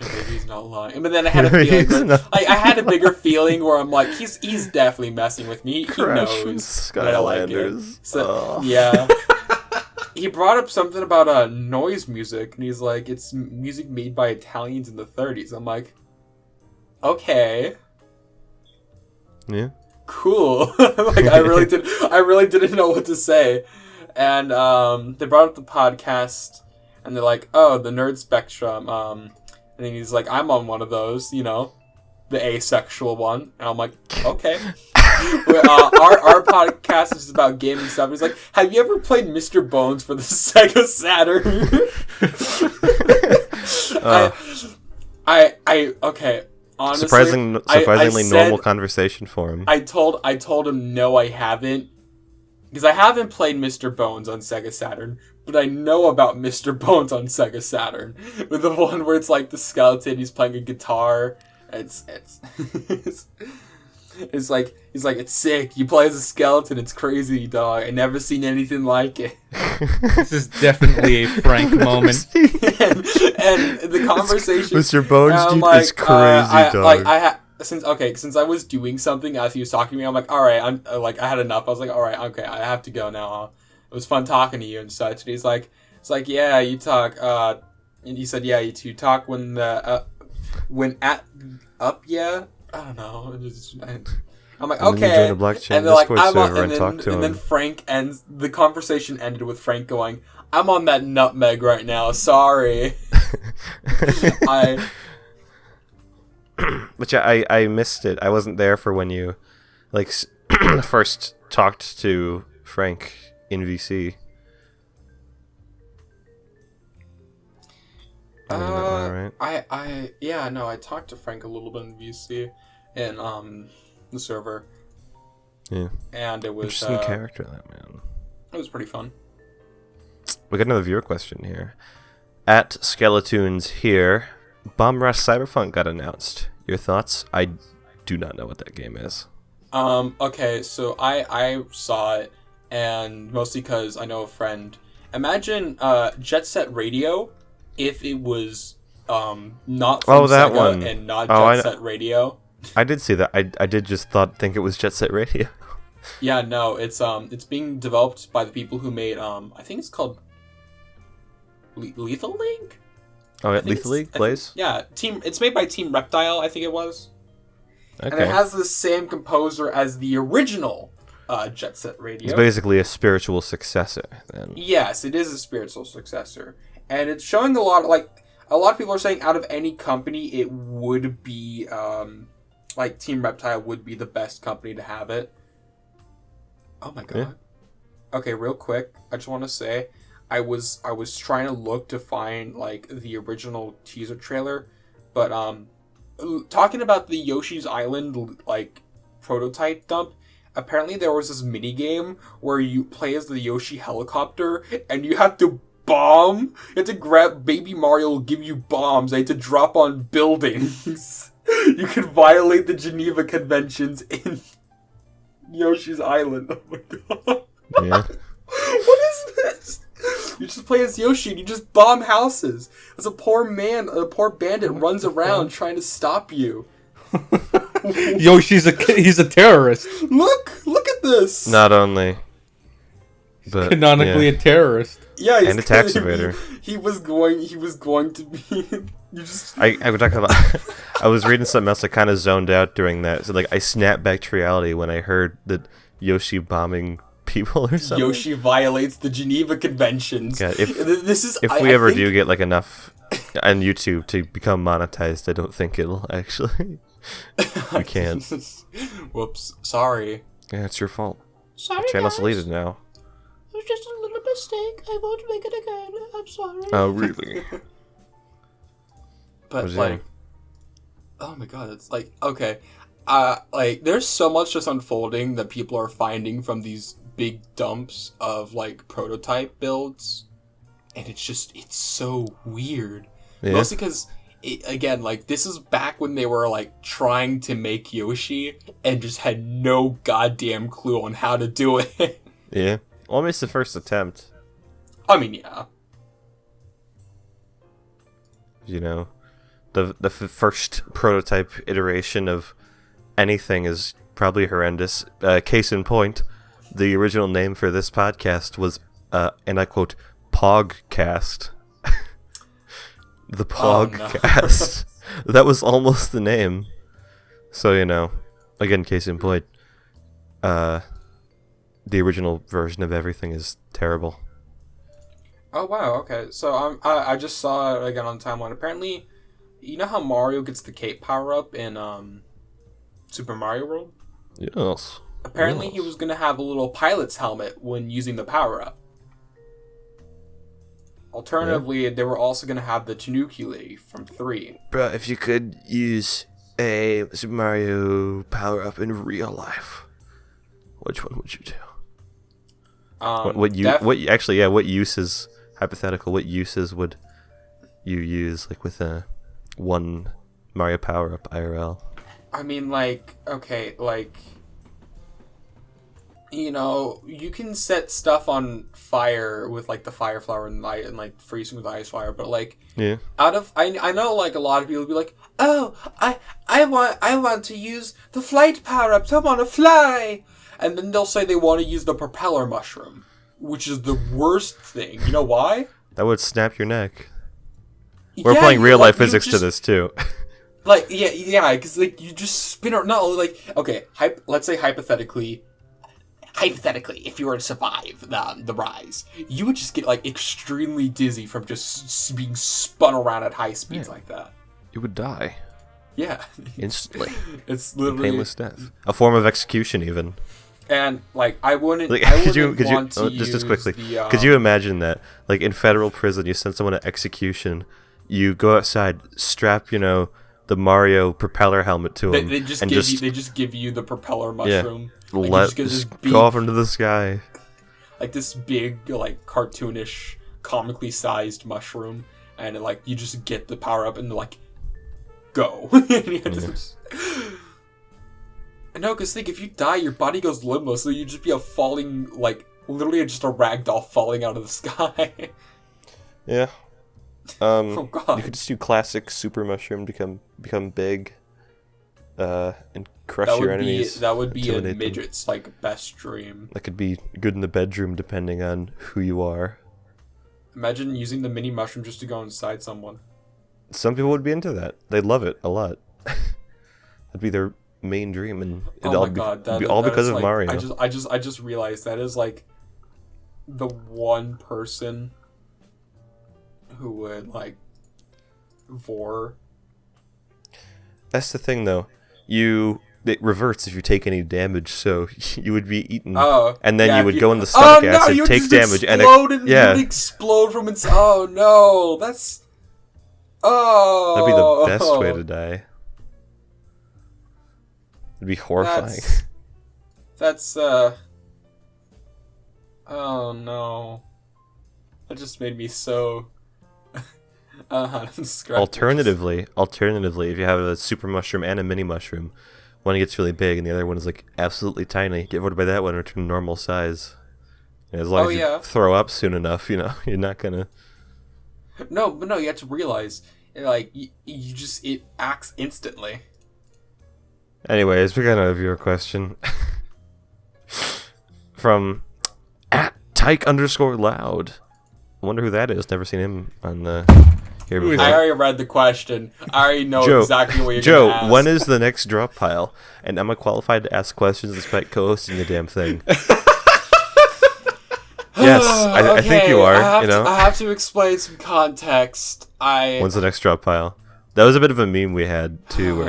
maybe he's not lying, but then I had a feeling I had a bigger feeling where I'm like, he's definitely messing with me. Crash he knows and that I like it. Skylanders. So yeah. He brought up something about noise music, and he's like, it's music made by Italians in the 30s. I'm like, okay. Yeah. Cool. Like I really didn't know what to say. And they brought up the podcast, and they're like, oh, the Nerd Spectrum. And then he's like, I'm on one of those, the asexual one. And I'm like, okay. Our podcast is about gaming stuff. He's like, have you ever played Mr. Bones for the Sega Saturn? Okay. Honestly, surprisingly normal conversation for him. I told him no, I haven't, because I haven't played Mr. Bones on Sega Saturn, but I know about Mr. Bones on Sega Saturn, with the one where it's like the skeleton, he's playing a guitar. It's like, he's like, it's sick. You play as a skeleton. It's crazy, dog. I never seen anything like it. This is definitely a Frank moment. and the conversation, Mr. Bones, dude, like, is crazy, dog. Since I was doing something as he was talking to me, I'm like, all right, I'm like, I had enough. I was like, all right, okay, I have to go now. It was fun talking to you and such. And he's like, it's like, yeah, you talk. And he said, yeah, you talk when yeah. I don't know. I'm like, and okay. And they're like, I'm on, and then Frank ends. The conversation ended with Frank going, "I'm on that nutmeg right now. Sorry." Which I missed it. I wasn't there for when you first talked to Frank in VC. Right? I talked to Frank a little bit in VC and the server. Yeah. And it was interesting character, that man. It was pretty fun. We got another viewer question here. At Skeletoons here, Bomb Rush Cyberpunk got announced. Your thoughts? I do not know what that game is. Okay, so I saw it, and mostly because I know a friend. Imagine Jet Set Radio if it was not from that Sega one. And not Jet Set Radio. I did see that. I did just think it was Jet Set Radio. Yeah, no, it's being developed by the people who made I think it's called Lethal League. Oh, yeah, Lethal League plays. Yeah, it's made by Team Reptile, I think it was. Okay. And it has the same composer as the original Jet Set Radio. It's basically a spiritual successor, then. Yes, it is a spiritual successor, and it's showing a lot of people are saying out of any company, it would be Team Reptile would be the best company to have it. Oh my god. Yeah. Okay, real quick, I just want to say, I was trying to look to find the original teaser trailer, but talking about the Yoshi's Island prototype dump, apparently there was this mini game where you play as the Yoshi helicopter and you have to bomb. You have to grab Baby Mario will give you bombs. They have to drop on buildings. You can violate the Geneva Conventions in Yoshi's Island. Oh my god. Yeah. What is this? You just play as Yoshi and you just bomb houses. As a poor bandit runs around trying to stop you. Yoshi's he's a terrorist. Look at this. Not only, but Canonically a terrorist. Yeah, and a tax evader. He was going to be. You just. I was talking about. I was reading something else. I kind of zoned out during that. So I snapped back to reality when I heard that Yoshi bombing people or something. Yoshi violates the Geneva Conventions. God, if I ever think... do get enough on YouTube to become monetized, I don't think it'll actually. We can't. Whoops. Sorry. Yeah, it's your fault. Sorry, Channel's guys. deleted now. It was just a little mistake. I won't make it again. I'm sorry. Oh, really? But Was like, oh my god, it's like okay, there's so much just unfolding that people are finding from these big dumps of prototype builds, and it's so weird. Yeah. Mostly because again, this is back when they were trying to make Yoshi and just had no goddamn clue on how to do it. Yeah. Well, it's the first attempt. I mean, yeah. You know, the first prototype iteration of anything is probably horrendous. Case in point, the original name for this podcast was, and I quote, Pogcast. The Pogcast. Oh, no. That was almost the name. So, again, case in point, the original version of everything is terrible. Oh wow, okay. So I just saw it again on the timeline. Apparently, you know how Mario gets the cape power up in Super Mario World? Yes. Apparently he was gonna have a little pilot's helmet when using the power up. Alternatively, they were also gonna have the Tanuki from 3. Bro, if you could use a Super Mario power up in real life, which one would you do? What uses, hypothetical, what uses would you use with a one Mario power up IRL? I mean, you can set stuff on fire with the fire flower and light and freezing with the ice fire, but yeah. I know a lot of people will be like, oh, I want to use the flight power up, so I want to fly, and then they'll say they want to use the propeller mushroom, which is the worst thing. You know why? That would snap your neck. We're applying real life physics to this too. Because you just spin around. No, okay. Let's say hypothetically, if you were to survive the rise, you would just get extremely dizzy from just being spun around at high speeds like that. You would die. Yeah, instantly. It's literally painless death, a form of execution, even. And I wouldn't. Could you just quickly? Could you imagine that? In federal prison, you send someone to execution. You go outside, strap the Mario propeller helmet to him. They just give you the propeller mushroom. Yeah. Go off into the sky. This big cartoonish, comically sized mushroom, and you just get the power up and go. No, because if you die, your body goes limbo, so you just be a falling, literally just a ragdoll falling out of the sky. Yeah. Oh god. You could just do classic super mushroom, become big, and crush your enemies. That would be a midget's best dream. That could be good in the bedroom, depending on who you are. Imagine using the mini mushroom just to go inside someone. Some people would be into that. They'd love it a lot. That'd be their main dream, and it'd all be because of Mario. I just realized that is the one person who would vor. That's the thing, though. It reverts if you take any damage, so you would be eaten, and then you would go in the stomach acid, take damage, and you would explode from inside. Oh no, that'd be the best way to die. It'd be horrifying. That's oh no, that just made me so. Alternatively, if you have a super mushroom and a mini mushroom, one gets really big and the other one is absolutely tiny, get voted by that one or to normal size. As long as you yeah. throw up soon enough, you're not gonna. No, but no, you have to realize, like, you just, it acts instantly. Anyways, we're gonna review a question from @Tyc_Loud. I wonder who that is. Never seen him on the here before. I already read the question. I already know exactly what you're Joe, gonna ask. when is the next drop pile? And am I qualified to ask questions despite co-hosting the damn thing? Yes, I think you are. I have to explain some context. When's the next drop pile? That was a bit of a meme we had too. Where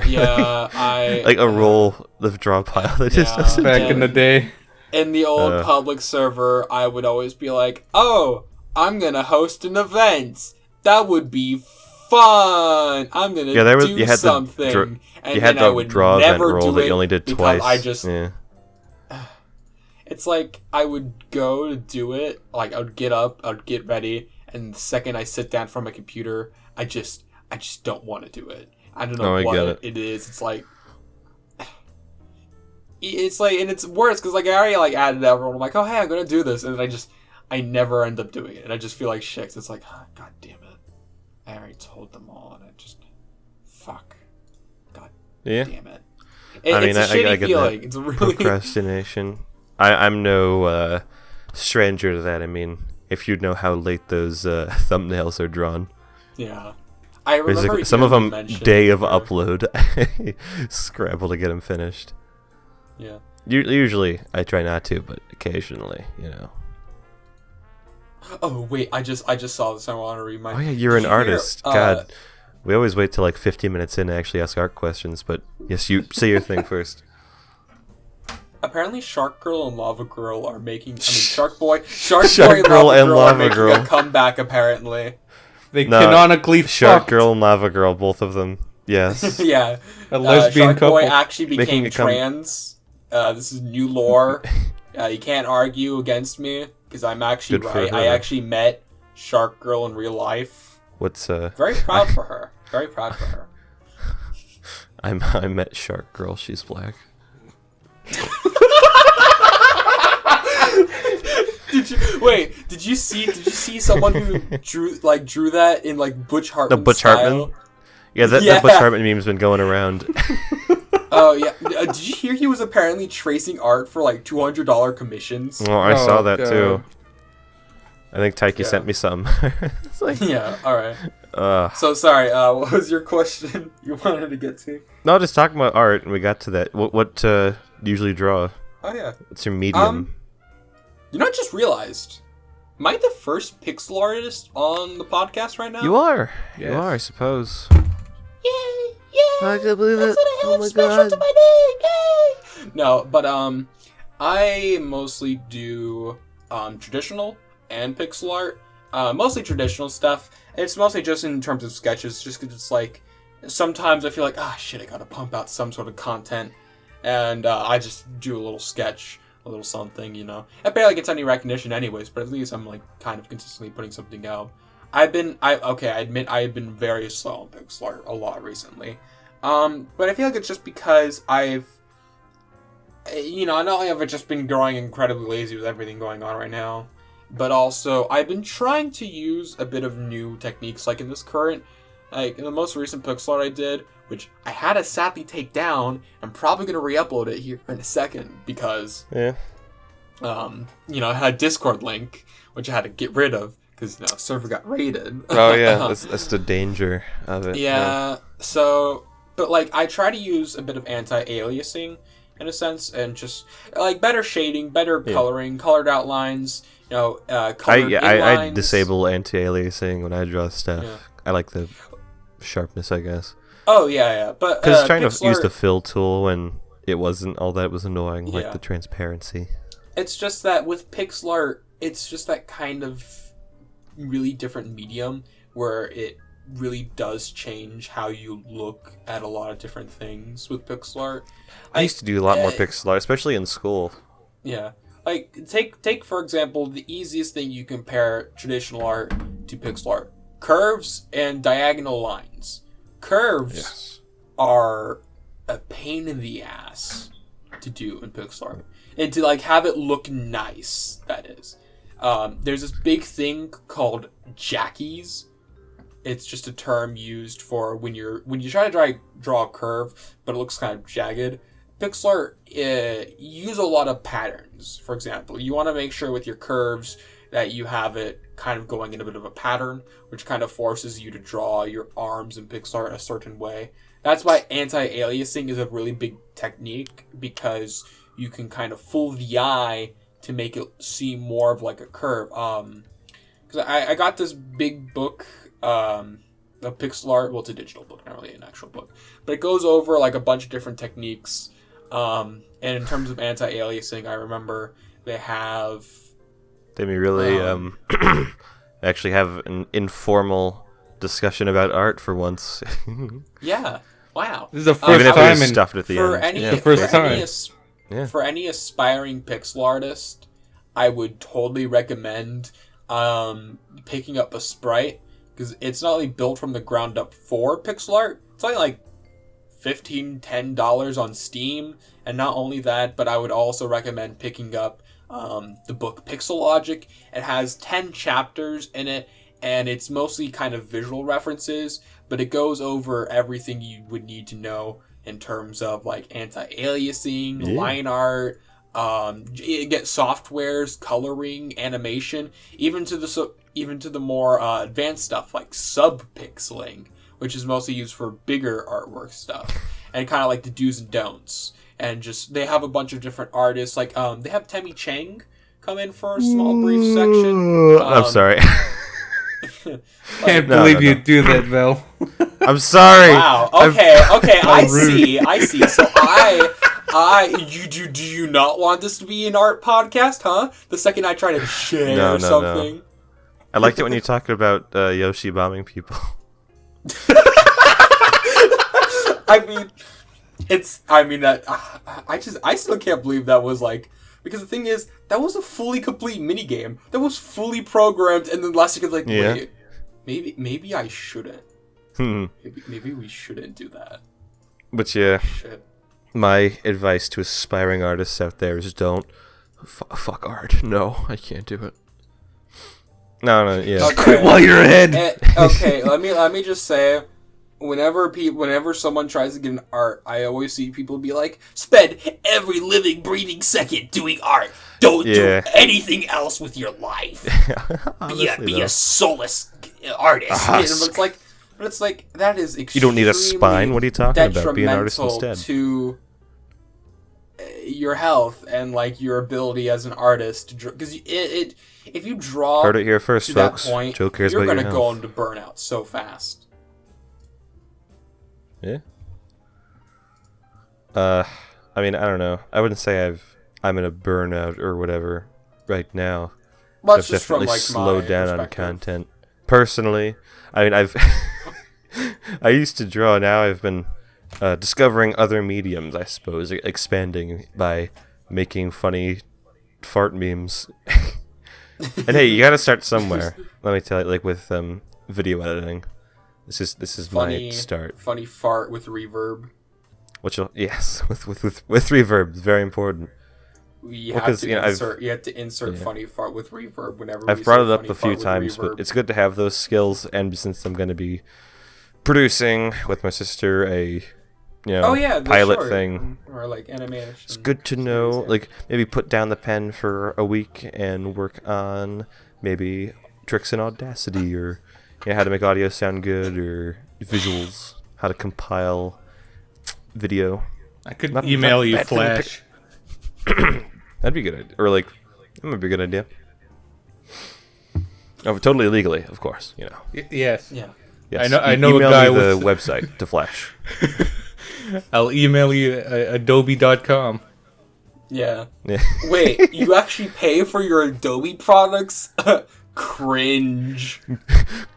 like a roll of drop pile that just doesn't. Back in the day. In the old public server, I would always be like, "Oh, I'm gonna host an event. That would be fun. I'm gonna do something." You had the draw event roll that you only did twice. I just. Yeah. It's like I would go to do it. Like I would get up, I would get ready, and the second I sit down from my computer, I just don't want to do it. I don't know what it is. It's like, and it's worse because like I already like added everyone. I'm like, oh hey, I'm gonna do this, and then I never end up doing it, and I just feel like shit. It's like, oh, god damn it, I already told them all, and fuck, god damn it. It's a shitty feeling. It's a really procrastination. I'm no stranger to that. I mean, if you know how late those thumbnails are drawn. Yeah. I remember some of them day of upload. Scramble to get them finished. Yeah. Usually I try not to, but occasionally, Oh wait, I just saw this. I want to read my. Oh yeah, you're an artist. God, we always wait till like 15 minutes in to actually ask art questions. But yes, you say your thing first. Apparently, Shark Girl and Lava Girl are making. Shark Girl and Lava Girl are making a comeback. Apparently, they canonically Shark Girl and Lava Girl, both of them. Yes. Yeah. A lesbian Shark couple Boy actually became trans. This is new lore. You can't argue against me because I'm actually right. I actually met Shark Girl in real life. What's Very proud for her. Very proud for her. I met Shark Girl. She's black. Did you see someone who drew that in like Butch Hartman The Butch style? Hartman? Yeah, that Butch Hartman meme's been going around. Oh yeah, did you hear he was apparently tracing art for like $200 commissions? Well, I saw that too. I think Tyke sent me some. It's like, yeah, alright. So sorry, what was your question you wanted to get to? No, just talking about art, and we got to that. What do you usually draw? Oh yeah. What's your medium? You know, I just realized, am I the first pixel artist on the podcast right now? You are. Yes. You are, I suppose. Yay! Yay! I can't believe it. That's what I have my special God. to my name! Yay! No, but I mostly do traditional and pixel art. Mostly traditional stuff. It's mostly just in terms of sketches, just because it's like sometimes I feel like, shit, I gotta pump out some sort of content, and I just do a little sketch, a little something, It barely gets any recognition anyways, but at least I'm like kind of consistently putting something out. I admit I have been very slow on pixel art a lot recently. But I feel like it's just because I've, not only have I just been growing incredibly lazy with everything going on right now, but also I've been trying to use a bit of new techniques, like in this current, like in the most recent pixel art I did, which I had to sadly take down. I'm probably going to re-upload it here in a second because, Yeah. I had a Discord link, which I had to get rid of because the server got raided. Oh yeah, that's the danger of it. Yeah. So, but like I try to use a bit of anti-aliasing in a sense, and just like better shading, better coloring, colored outlines. Colored I disable anti-aliasing when I draw stuff. Yeah. I like the sharpness, I guess. Oh yeah, but because trying to use the fill tool when it wasn't all that was annoying, like Yeah. the transparency. It's just that with pixel art, it's just that kind of really different medium where it really does change how you look at a lot of different things with pixel art. I used to do a lot more pixel art, especially in school. Yeah. Like, take for example, the easiest thing you compare traditional art to pixel art. Curves and diagonal lines. Curves are a pain in the ass to do in pixel art. And to, like, have it look nice, that is. There's this big thing called jackies. It's just a term used for when you try to draw a curve, but it looks kind of jagged. Pixel art use a lot of patterns. For example, you want to make sure with your curves that you have it kind of going in a bit of a pattern, which kind of forces you to draw your arms in pixel art a certain way. That's why anti-aliasing is a really big technique, because you can kind of fool the eye to make it seem more of like a curve. Because I got this big book of pixel art. Well, it's a digital book, not really an actual book, but it goes over like a bunch of different techniques. And in terms of anti-aliasing, I remember they may really actually have an informal discussion about art for once. Yeah. Wow. This is the first time in stuffed at the end. For any aspiring pixel artist, I would totally recommend picking up a Sprite, because it's not only built from the ground up for pixel art. It's only like $10 on Steam, and not only that, but I would also recommend picking up the book Pixel Logic. It has 10 chapters in it, and it's mostly kind of visual references, but it goes over everything you would need to know in terms of like anti-aliasing, line art, get softwares, coloring, animation, even to the more advanced stuff like sub-pixeling, which is mostly used for bigger artwork stuff, and kind of like the do's and don'ts. And just, they have a bunch of different artists, like they have Temi Chang come in for a small brief section. I'm sorry. Can't believe you do that, Vel. I'm sorry. Wow. Okay. I see. So do you not want this to be an art podcast, huh? The second I try to share something. No. I liked it when you talked about Yoshi bombing people. I still can't believe that was like, because the thing is, that was a fully complete minigame. That was fully programmed, and then last second, like, wait, maybe I shouldn't. Maybe we shouldn't do that. But yeah, shit. My advice to aspiring artists out there is don't fuck art. No, I can't do it. No, yeah. Okay. Quit while you're ahead. Okay, let me just say, whenever someone tries to get an art, I always see people be like, spend every living, breathing second doing art. Don't do anything else with your life. Be a soulless artist. But it's like that is extremely. You don't need a spine. What are you talking about? Be an artist instead. To your health and like your ability as an artist, because if you draw, heard it here first, to folks. that point, Joe cares you're about gonna your go health. into burnout so fast. Yeah. I mean, I don't know. I wouldn't say I'm in a burnout or whatever right now. Well, I've definitely slowed down on content. Personally, I mean, I used to draw. Now I've been discovering other mediums, I suppose, expanding by making funny fart memes. And hey, you gotta start somewhere. Let me tell you, like with video editing. This is my start. Funny fart with reverb. With reverb, very important. You have to insert funny fart with reverb whenever. I've brought it up a few times, but it's good to have those skills. And since I'm going to be producing with my sister a pilot thing, or like animation, it's good to know. Like maybe put down the pen for a week and work on maybe tricks in Audacity, or how to make audio sound good, or visuals, how to compile video. I could email you Flash. That'd be a good idea. Or like, that might be a good idea. Oh, totally legally, of course. Yes. Yeah. Yes. I know email a guy me the with website to Flash. I'll email you adobe.com. Yeah. Wait, you actually pay for your Adobe products? Cringe.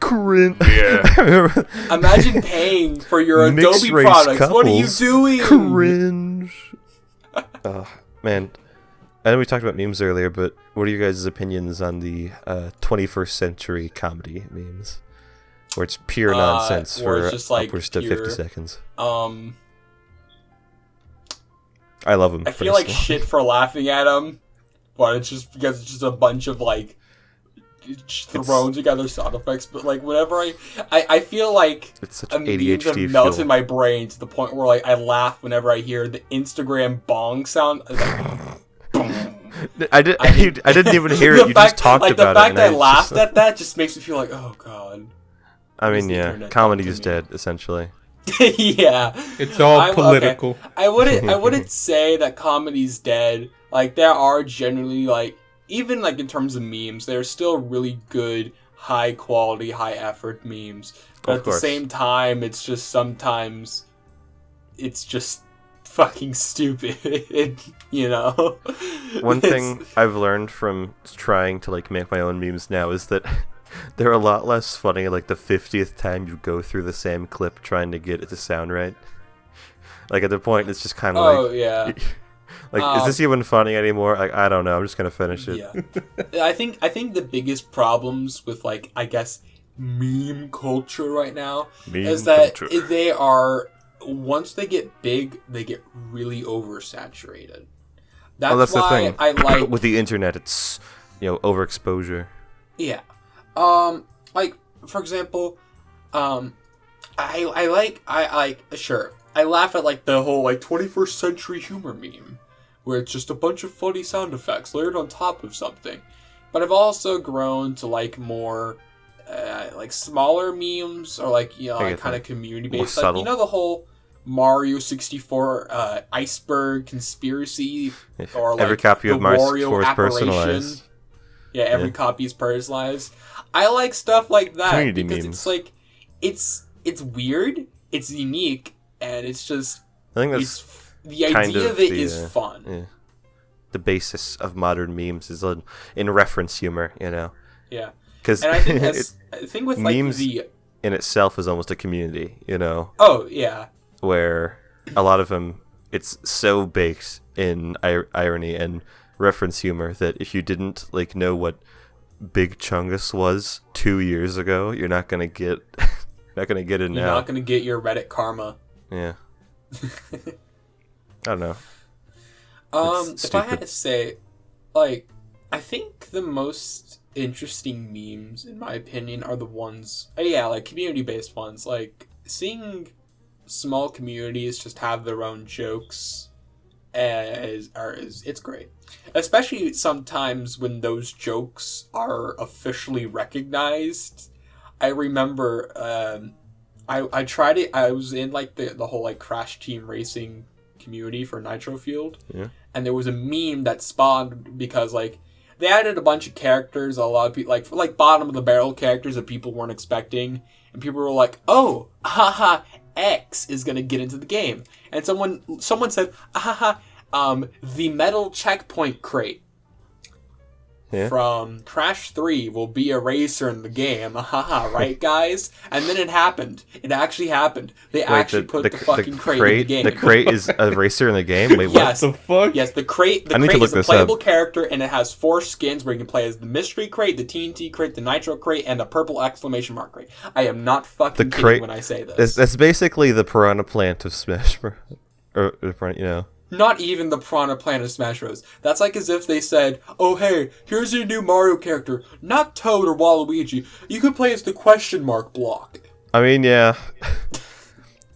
Yeah. Imagine paying for your Adobe products. What are you doing? Cringe. Man, I know we talked about memes earlier, but what are your guys' opinions on the 21st century comedy memes? Where it's pure nonsense for upwards to 50 seconds. I I love them. feel like shit for laughing at them, but it's just because it's just a bunch of like thrown together sound effects, but like whenever I feel like It's such a meme ADHD have melted fuel. in my brain to the point where like I laugh whenever I hear the Instagram bong sound. Like, I didn't even hear it. You just talked like, about the it. fact that I laughed at that just makes me feel like, oh god. I mean, the yeah, internet comedy talk is to me. dead, essentially. Yeah, It's all okay. political. I wouldn't say that comedy's dead. Like there are generally like even like in terms of memes, there are still really good, high quality, high effort memes. But Of at the course. same time, it's just sometimes it's just fucking stupid, you know. One It's- thing I've learned from trying to like make my own memes now is that they're a lot less funny like the 50th time you go through the same clip trying to get it to sound right. Like at the point it's just kind of Oh like yeah. like is this even funny anymore? Like I don't know. I'm just gonna finish it. Yeah, I think the biggest problems with like I guess meme culture right now Meme is that culture. they are once they get big, they get really oversaturated. That's the why thing. I like With the internet, it's overexposure. yeah. Like for example, I like sure. I laugh at like the whole like 21st century humor meme where it's just a bunch of funny sound effects layered on top of something. But I've also grown to like more like smaller memes or like like kind of community More based. Like subtle. the whole Mario 64 iceberg conspiracy or like Every copy of the Mario Wario 64 is apparition. personalized. Yeah, every Yeah. copy is personalized. I like stuff like that Community because memes. it's like it's weird, it's unique, and it's just I think that's it's the kind idea of of it the, is fun. yeah. The basis of modern memes is in reference humor, Yeah, because and I think I think with like memes- the in itself is almost a community, oh yeah where a lot of them, it's so baked in irony and reference humor that if you didn't like know what Big Chungus was 2 years ago, you're not gonna get it you're now. not gonna get your Reddit karma. Yeah, I don't know. It's If I had stupid. to say, like, I think the most interesting memes, in my opinion, are the ones, like community-based ones. Like seeing small communities just have their own jokes it's great. Especially sometimes when those jokes are officially recognized. I remember, I tried it. I was in like the whole like Crash Team Racing community for Nitro Field, Yeah. and there was a meme that spawned because like they added a bunch of characters, a lot of people like bottom of the barrel characters that people weren't expecting, and people were like, "Oh, haha, X is gonna get into the game," and someone said, "Haha, the metal checkpoint crate." Yeah. From Crash 3 will be a racer in the game. Haha, right guys? And then it happened. It actually happened. They actually put the fucking crate in the game. The crate is a racer in the game. Wait, what? Yes. The fuck? Yes, the crate I need to is look a this playable up. character, and it has 4 skins where you can play as the mystery crate, the TNT crate, the nitro crate, and the purple exclamation mark crate. I am not fucking The kidding crate- when I say this. That's basically the piranha plant of Smash Bros. Or. Not even the Piranha Plant of Smash Bros. That's like as if they said, "Oh hey, here's your new Mario character, not Toad or Waluigi. You can play as the question mark block." I mean, yeah.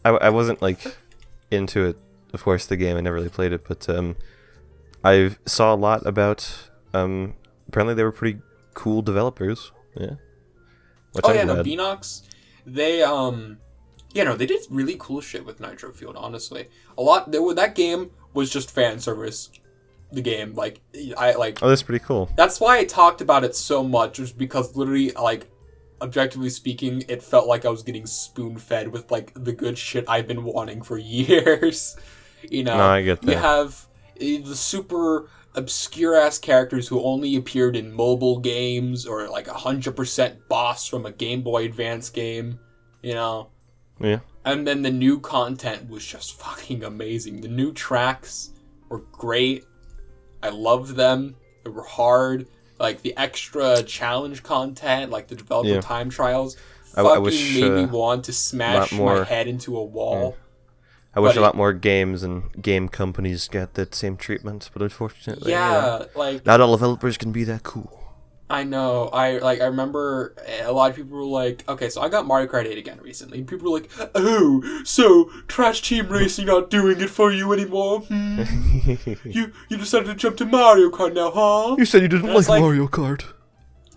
I wasn't like into it. Of course, the game. I never really played it, but I saw a lot about. Apparently, they were pretty cool developers. Yeah. Which Oh I'm yeah, no, glad. Beanox, they they did really cool shit with Nitro Field. Honestly, that game was just fan service. The game, like I like. Oh, that's pretty cool. That's why I talked about it so much, was because literally, like, objectively speaking, it felt like I was getting spoon-fed with, like, the good shit I've been wanting for years. No, I get that. You have the super obscure-ass characters who only appeared in mobile games, or, like, 100% boss from a Game Boy Advance game, Yeah. And then the new content was just fucking amazing. The new tracks were great. I loved them. They were hard. Like the extra challenge content, like the developer time trials, I wish, made me want to smash more- my head into a wall. I wish But a lot more games and game companies get that same treatment, but unfortunately, Yeah, like not all developers can be that cool. I know. I remember a lot of people were like, okay, so I got Mario Kart 8 again recently. People were like, oh, so Trash Team Racing not doing it for you anymore? You decided to jump to Mario Kart now, huh? You said you didn't like Mario Kart.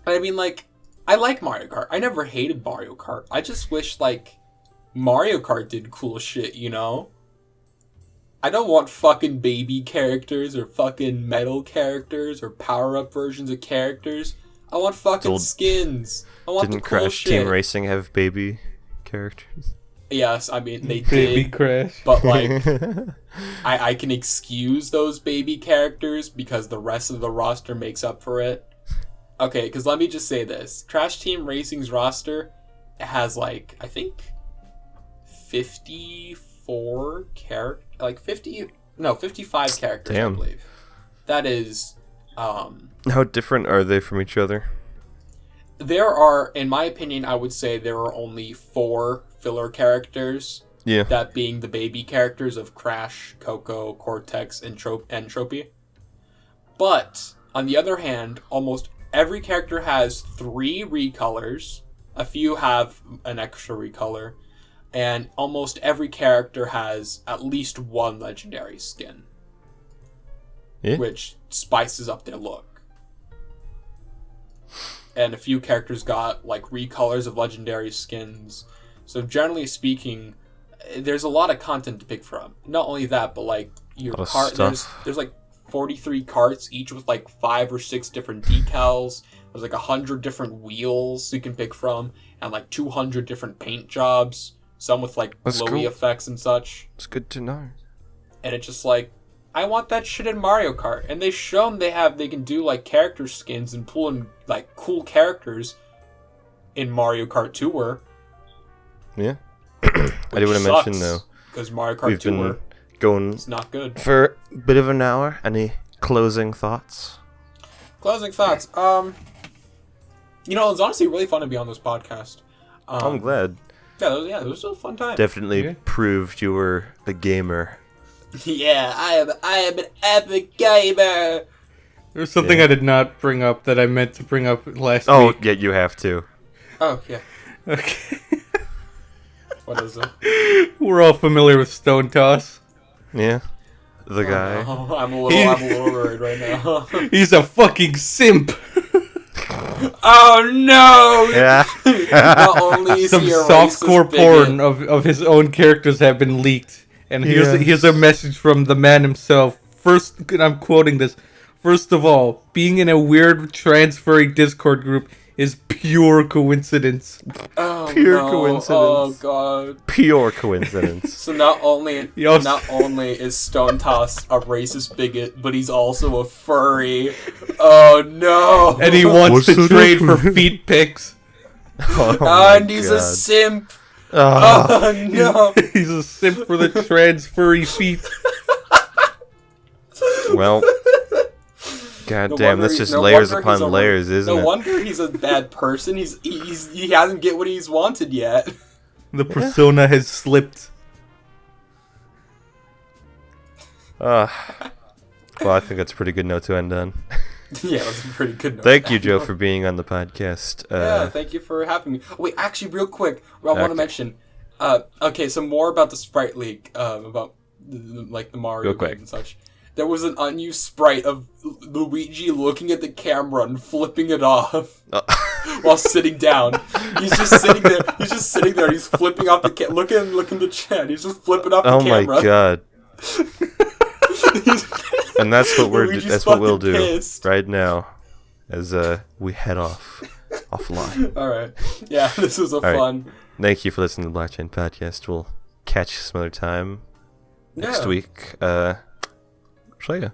I mean, like, I like Mario Kart. I never hated Mario Kart. I just wish, like, Mario Kart did cool shit, you know? I don't want fucking baby characters or fucking metal characters or power-up versions of characters. I want fucking skins. I want Didn't the cool Crash shit. Team Racing have baby characters? Yes, I mean, they Baby did. Crash. But, like, I can excuse those baby characters because the rest of the roster makes up for it. Okay, because let me just say this. Trash Team Racing's roster has, like, I think 54 characters. Like, 55 characters, Damn. I believe. That is, How different are they from each other? there are, in my opinion, I would say there are only 4 filler characters. Yeah. That being the baby characters of Crash, Coco, Cortex, and Tropy. But, on the other hand, almost every character has 3 recolors. A few have an extra recolor. And almost every character has at least 1 legendary skin. Yeah. Which spices up their look. And a few characters got, like, recolors of legendary skins. So generally speaking, there's a lot of content to pick from. Not only that, but, like, your cart, there's like 43 carts, each with like 5 or 6 different decals. There's like 100 different wheels you can pick from, and like 200 different paint jobs. Some with like glowy effects and such. It's good to know. And it's just like, I want that shit in Mario Kart. And they've shown they can do like character skins and pull in like cool characters in Mario Kart Tour. Yeah. I do want to mention though, because Mario Kart Tour going is not good for a bit of an hour. Any closing thoughts? Closing thoughts. You know, it's honestly really fun to be on this podcast. I'm glad. Yeah, it was a fun time. Definitely proved you were a gamer. Yeah, I am an epic gamer. There's something I did not bring up that I meant to bring up last week. Oh, yeah, you have to. Oh, yeah. Okay. What is it? We're all familiar with Stone Toss. Yeah. The guy. No, I'm a little worried right now. He's a fucking simp. Oh no! Yeah. Not only is Some he a softcore racist bigot, porn of his own characters have been leaked. And here's a message from the man himself. First, I'm quoting this. First of all, being in a weird transferring Discord group is pure coincidence. Oh, Pure no. coincidence. Oh god. Pure coincidence. So not only is Stone Toss a racist bigot, but he's also a furry. Oh no! And he wants What's to the trade for difference? feet pics. And he's a simp. Oh no! He's a simp for the trans furry feet. Well, god No damn, wonder that's just no layers wonder upon he's a- layers, isn't No it? wonder he's a bad person. He hasn't get what he's wanted yet. The persona has slipped. Well, I think that's a pretty good note to end on. Yeah, that's a pretty good note. Thank you, Joe, for being on the podcast. Yeah, thank you for having me. Wait, actually, real quick, I want to mention. Okay, some more about the sprite leak. About like the Mario Real quick. games and such. There was an unused sprite of Luigi looking at the camera and flipping it off while sitting down. He's just sitting there. He's flipping off the look in the chat. He's just flipping off the Oh camera. my god. And that's what Luigi's we'll fucking do pissed. right now as we head offline. All right. Yeah, this was right. fun. Thank you for listening to the Blockchain Podcast. We'll catch you some other time next week. So yeah.